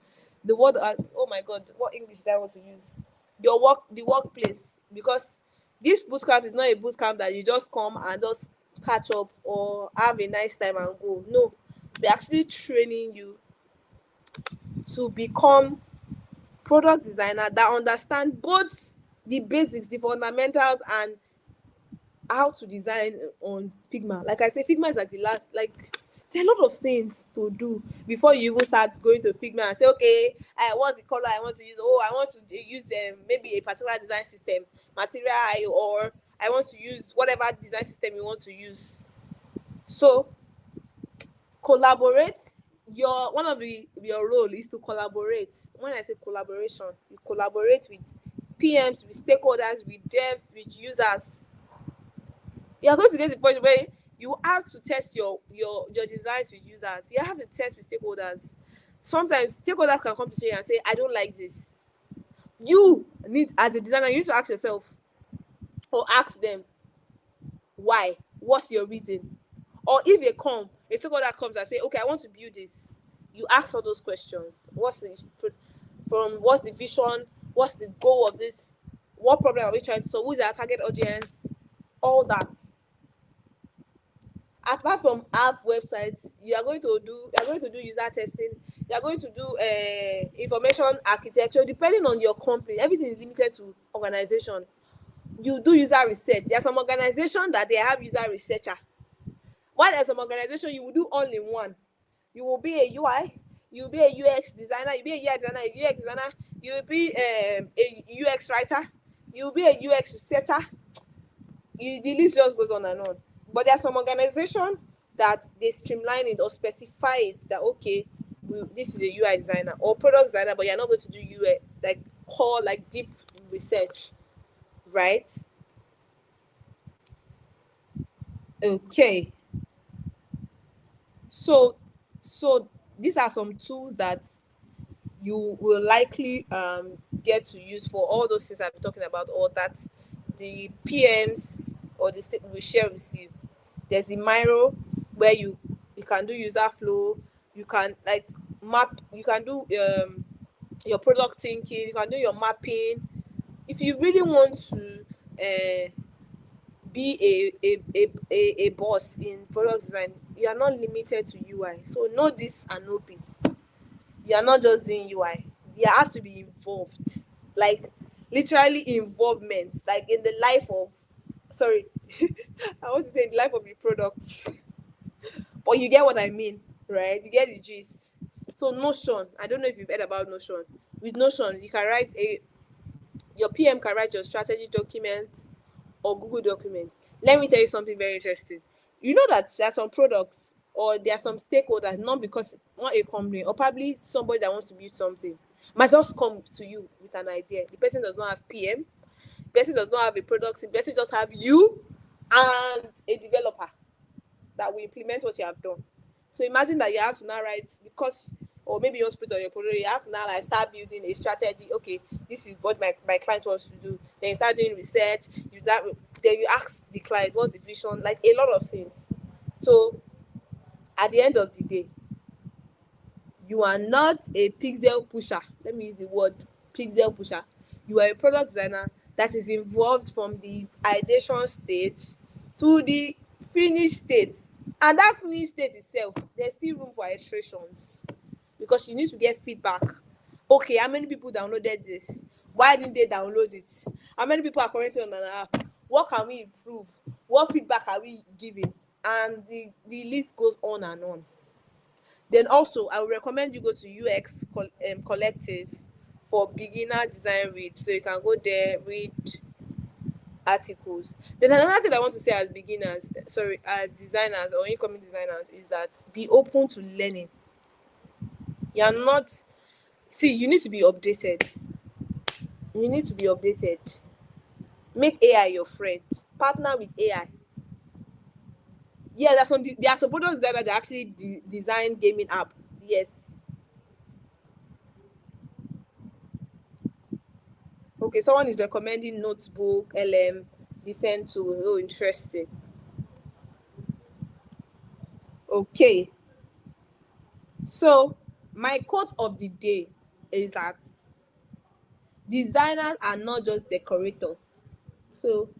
oh my God, what English do I want to use? Your work, the workplace. Because this bootcamp is not a bootcamp that you just come and just catch up or have a nice time and go. No, we're actually training you to become product designer that understand both the basics, the fundamentals, and how to design on Figma. Like I say, Figma is like the last, like there are a lot of things to do before you even start going to Figma and say, okay, what's the color I want to use? Oh, I want to use maybe a particular design system, material, or I want to use whatever design system you want to use. So collaborate. One of your role is to collaborate. When I say collaboration, you collaborate with PMs, with stakeholders, with devs, with users. You are going to get to the point where you have to test your designs with users. You have to test with stakeholders. Sometimes stakeholders can come to you and say, I don't like this. You need, as a designer, you need to ask yourself or ask them, why? What's your reason? Or if a stakeholder comes and say, okay, I want to build this, you ask all those questions. What's the vision? What's the goal of this? What problem are we trying to solve? Who's our target audience? All that. Apart from app websites, you are going to do user testing. You are going to do information architecture. Depending on your company, everything is limited to organization. You do user research. There are some organizations that they have user researcher. While there's some organization, you will do all in one. You will be a UI, you will be a UX designer, you will be a UI designer, a UX designer, you will be a UX writer, you will be a UX researcher. The list just goes on and on. But there are some organization that they streamline it or specify it that, okay, this is a UI designer or product designer, but you're not going to do UI, like core, like deep research, right? Okay. So these are some tools that you will likely get to use for all those things I've been talking about, or that the PMs or the state will share with you. There's the Miro, where you can do user flow, you can like map, you can do your product thinking, you can do your mapping. If you really want to be a boss in product design, you are not limited to UI. So know this and know this. You are not just doing UI. You have to be involved, like literally involvement, like in the life of, sorry, I want to say the life of the product, but you get what I mean, right? You get the gist. So Notion, I don't know if you've heard about Notion. With Notion, you can write your PM can write your strategy document or Google document. Let me tell you something very interesting. You know that there are some products or there are some stakeholders, not a company, or probably somebody that wants to build something, might just come to you with an idea. The person does not have PM, the person does not have a product, the person just have you and a developer that will implement what you have done. So imagine that you have to now write, because, or maybe you want to put on your portfolio, you have to now like start building a strategy. Okay, this is what my client wants to do. Then you start doing research. Then you ask the client what's the vision, like a lot of things. So at the end of the day, you are not a pixel pusher. Let me use the word pixel pusher. You are a product designer that is involved from the ideation stage to the finished state. And that finished state itself, there's still room for iterations because you need to get feedback. Okay, how many people downloaded this? Why didn't they download it? How many people are currently on an app? What can we improve? What feedback are we giving? And the list goes on and on. Then also, I would recommend you go to Collective for beginner design read. So you can go there, read articles. Then another thing I want to say as beginners, as designers or incoming designers, is that be open to learning. You're not, see, you need to be updated. You need to be updated. Make AI your friend. Partner with AI. Yeah, there are some products that actually design gaming app. Yes. Okay, someone is recommending Notebook, LM, Descent to. Oh, interesting. Okay. So, my quote of the day is that designers are not just decorators. So,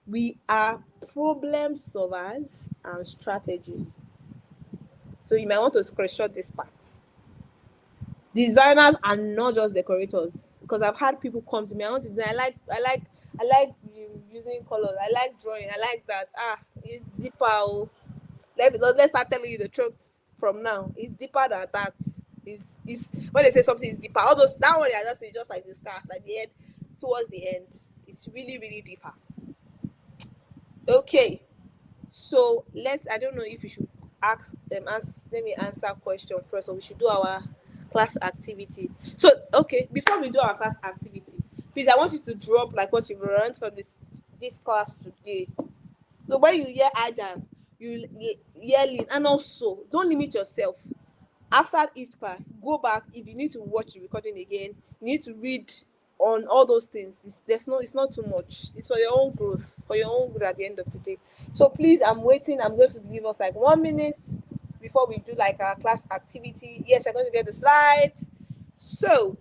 we are problem solvers and strategists. So, you might want to screenshot this part. Designers are not just decorators, because I've had people come to me. I want to design. I like using colors. I like drawing. I like that. It's deeper. Oh. Let's start telling you the truth from now. It's deeper than that. It's when they say something is deeper. All those that one I just say just like this craft, like the end towards the end. It's really really deeper. Okay, so I don't know if you should ask them. Let me answer question first, or we should do our class activity. So okay, before we do our class activity, please I want you to drop like what you've learned from this class today. So when you hear Agile, you hear lean, and also don't limit yourself. After each class, go back. If you need to watch the recording again, you need to read on all those things. It's not too much. It's for your own growth, at the end of the day. So please, I'm waiting. I'm going to give us like 1 minute before we do like our class activity. Yes, I'm going to get the slides. So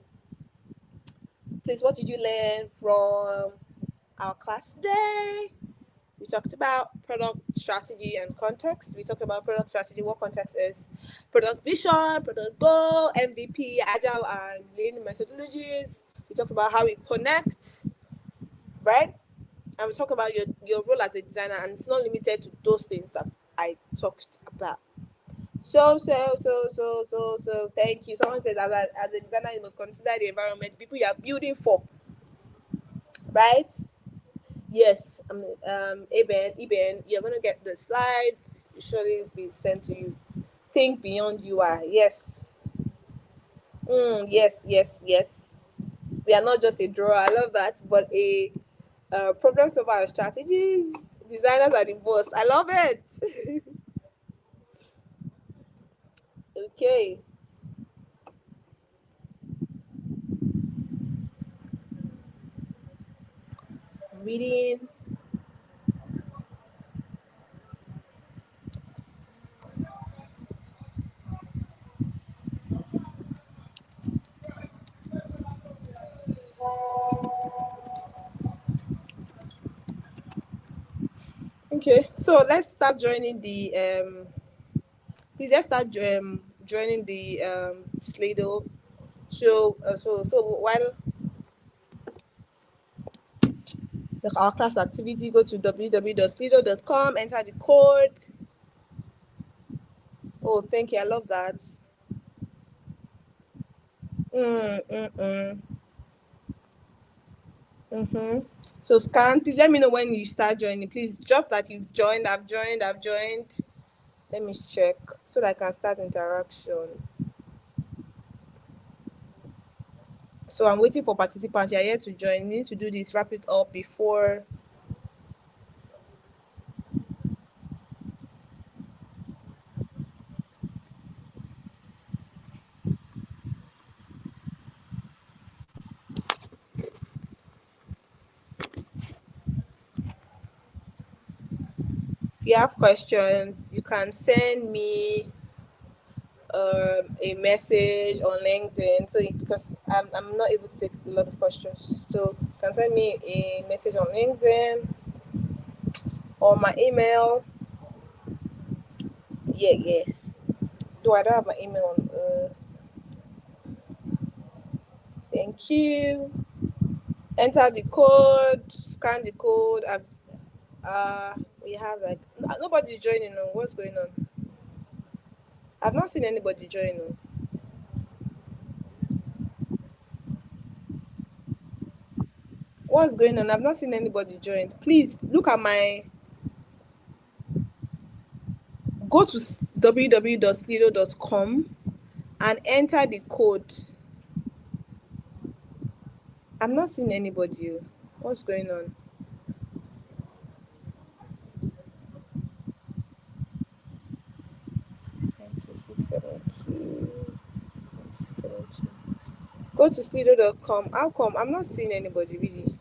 please, what did you learn from our class today? We talked about product strategy and context. We talked about product strategy, what context is, product vision, product goal, MVP, Agile, and lean methodologies. We talked about how we connect, right? And we talked about your role as a designer, and it's not limited to those things that I talked about. So, thank you. Someone said as a designer, you must consider the environment, people you are building for, right? Yes, Eben, you're gonna get the slides. Surely be sent to you. Think beyond UI. Yes. Yes. We are not just a drawer. I love that, but a problem solver and strategies. Designers are the boss. I love it. Okay. Reading. Okay, so let's start joining the please let's start joining the Slido. So while our class activity, go to www.slido.com, enter the code. Oh, thank you. I love that. So scan, please let me know when you start joining. Please drop that you've joined. I've joined. Let me check so that I can start interaction. So I'm waiting for participants. You're here to join. You need to do this, wrap it up before. If you have questions, you can send me a message on LinkedIn. So because I'm not able to take a lot of questions, so you can send me a message on LinkedIn or my email. Yeah. Though I don't have my email on. Thank you. Enter the code, scan the code. We have like nobody joining. No, what's going on? I've not seen anybody join. No. What's going on? I've not seen anybody join. Please look at my. Go to www.skillup.com and enter the code. I'm not seeing anybody. What's going on? Go to Skillup.com. How come I'm not seeing anybody really?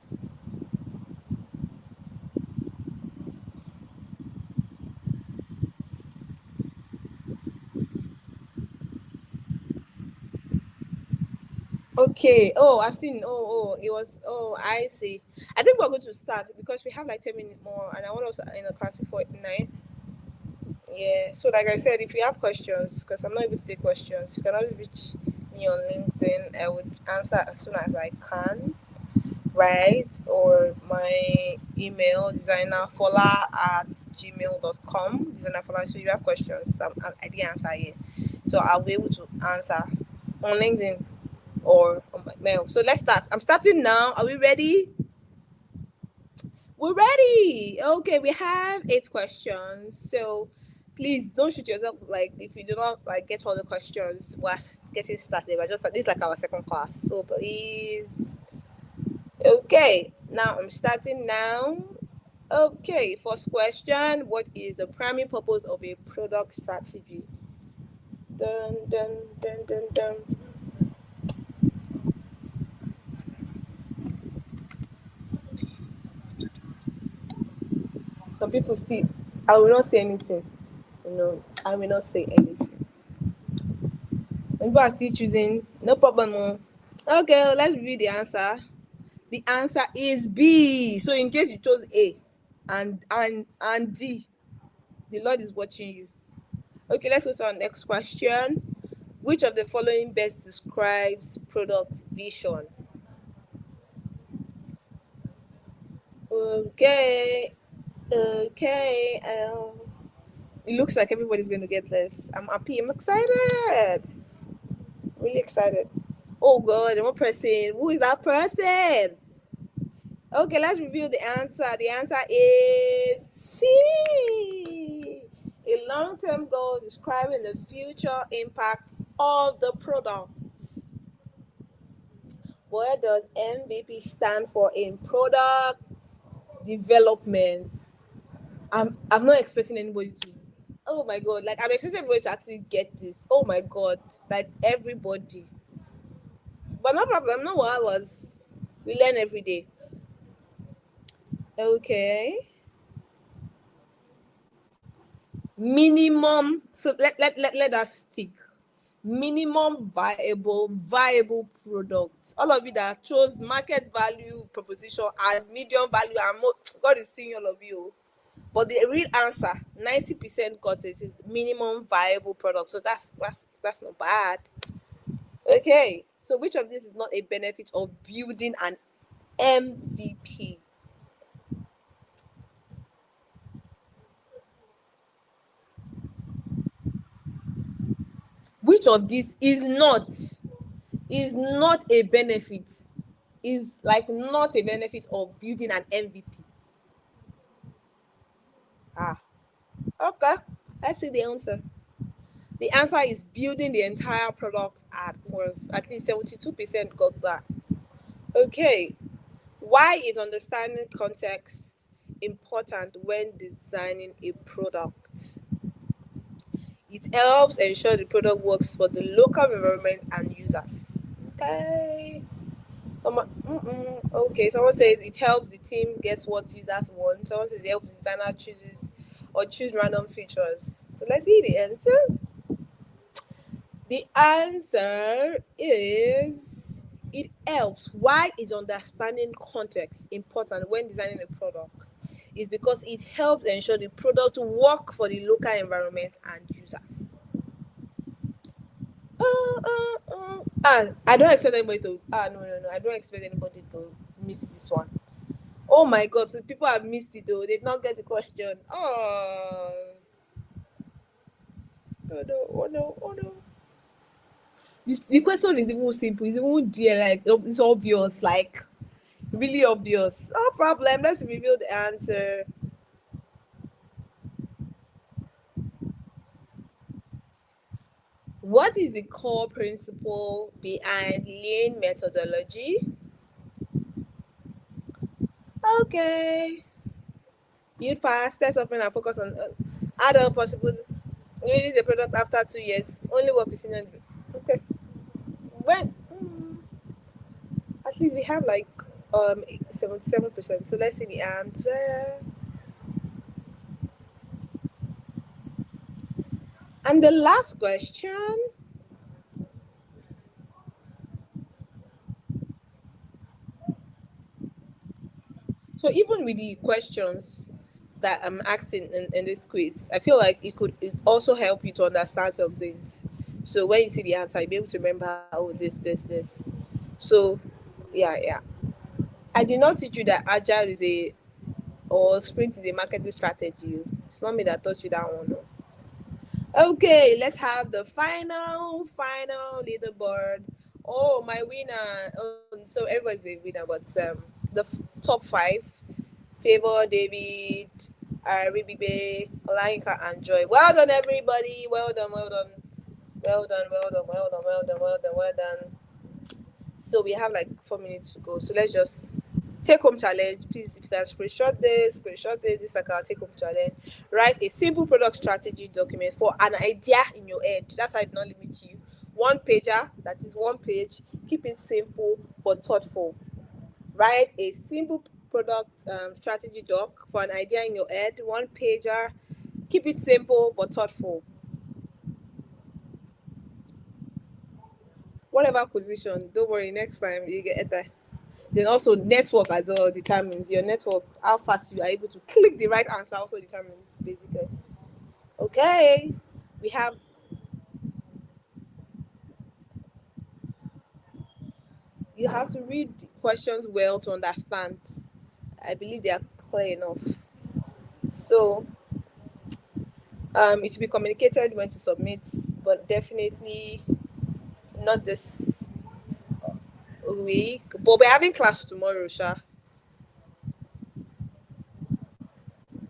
Okay. Oh, I've seen. It was. Oh, I see. I think we're going to start because we have like 10 minutes more, and I want us in a class before 9. Yeah. So, like I said, if you have questions, because I'm not able to take questions, you can always reach me on LinkedIn. I would answer as soon as I can. Right? Or my email, designerfola@gmail.com. Designerfola. So you have questions I didn't answer yet. So I'll be able to answer on LinkedIn or on my mail. So let's start. I'm starting now. Are we ready? We're ready. Okay, we have 8 questions. So please don't shoot yourself like if you do not like get all the questions. We're getting started. We're just this is like our second class. So please. Okay, now I'm starting now. Okay, first question. What is the primary purpose of a product strategy? Dun dun dun dun dun. Some people still, I will not say anything. I will not say anything. Some people are still choosing, no problem. Okay, let's review the answer. The answer is B. So in case you chose A and D, the Lord is watching you. Okay, let's go to our next question. Which of the following best describes product vision? Okay. It looks like everybody's going to get this. I'm happy. I'm excited. Really excited. Oh God, one person. Who is that person? Okay, let's review the answer. The answer is C. A long-term goal describing the future impact of the product. What does MVP stand for in product development? I'm not expecting anybody to. Oh my God! Like I'm expecting everybody to actually get this. Oh my God! Like everybody. But no problem. No was. We learn every day. Okay. Minimum. So let us stick. Minimum viable product. All of you that chose market value proposition and medium value and God is seeing all of you. But the real answer, 90% got it, is minimum viable product. So that's not bad. Okay. So which of this is not a benefit of building an MVP? Which of this is not a benefit? Is like not a benefit of building an MVP. Okay. Let's see the answer. The answer is building the entire product at once. At least 72% got that. Okay. Why is understanding context important when designing a product? It helps ensure the product works for the local environment and users. Okay. Someone says it helps the team guess what users want. Someone says it helps the designer choose random features. So let's see the answer. The answer is it helps. Why is understanding context important when designing a product? Is because it helps ensure the product work for the local environment and users. I don't expect anybody to. No. I don't expect anybody to miss this one. Oh my god, so people have missed it though. They did not get the question. Oh no, oh no, oh no. The question is even simple. It's even dear, like it's obvious, like really obvious. No problem. Let's reveal the answer. What is the core principle behind lean methodology? Okay. Build fast, test often, and focus on add all possible. Release a product after 2 years. Only work with senior. Okay. When at least we have like 77%. So let's see the answer. And the last question. So even with the questions that I'm asking in this quiz, I feel like it also help you to understand some things. So when you see the answer, you'll be able to remember, oh, this. So yeah. I did not teach you that Agile is a or Sprint is a marketing strategy. It's not me that taught you that one. No. Okay, let's have the final leaderboard. Oh, my winner. So everybody's a winner, but the top five: Favor, David, Ribibe, Olayinka, and Joy. Well done, everybody. Well done. So we have like 4 minutes to go. So let's just take home challenge. Please, if you can screenshot this. This like our take home challenge. Write a simple product strategy document for an idea in your head. That's how it not limit you. One pager, that is one page. Keep it simple but thoughtful. Write a simple product strategy doc for an idea in your head. One pager. Keep it simple but thoughtful. Whatever position, don't worry. Next time you get it. Then also network as well determines your network, how fast you are able to click the right answer also determines basically. Okay, we have you have to read the questions well to understand. I believe they are clear enough. So it will be communicated when to submit, but definitely not this week. But we're having class tomorrow, Sha.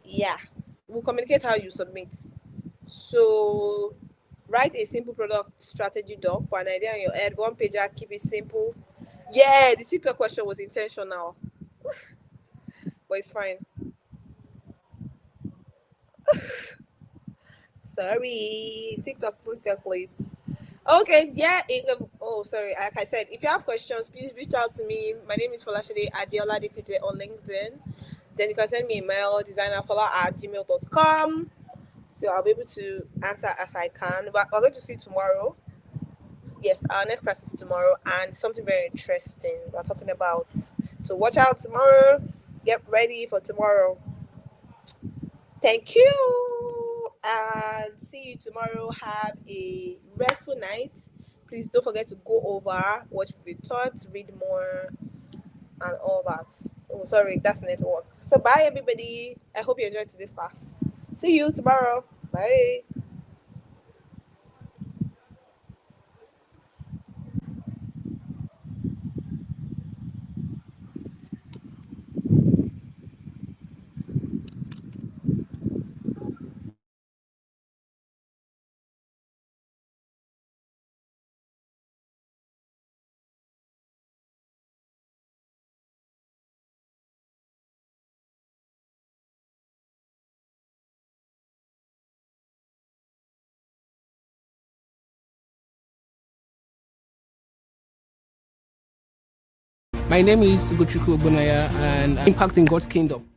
Yeah, we'll communicate how you submit. So write a simple product strategy doc for an idea in your head. One pager, keep it simple. Yeah, the TikTok question was intentional, but it's fine. Sorry, TikTok late. Okay, yeah. Oh, sorry. Like I said, if you have questions, please reach out to me. My name is Folashade Adiola Dikute on LinkedIn. Then you can send me email designerfola@gmail.com. So I'll be able to answer as I can. But we're going to see tomorrow. Yes, our next class is tomorrow, and something very interesting we're talking about. So watch out tomorrow. Get ready for tomorrow. Thank you, and see you tomorrow. Have a restful night. Please don't forget to go over what we've been taught, read more, and all that. Oh, sorry, that's network. So bye, everybody. I hope you enjoyed today's class. See you tomorrow. Bye. My name is Ugochukwu Obunaya, and I'm impacting God's kingdom.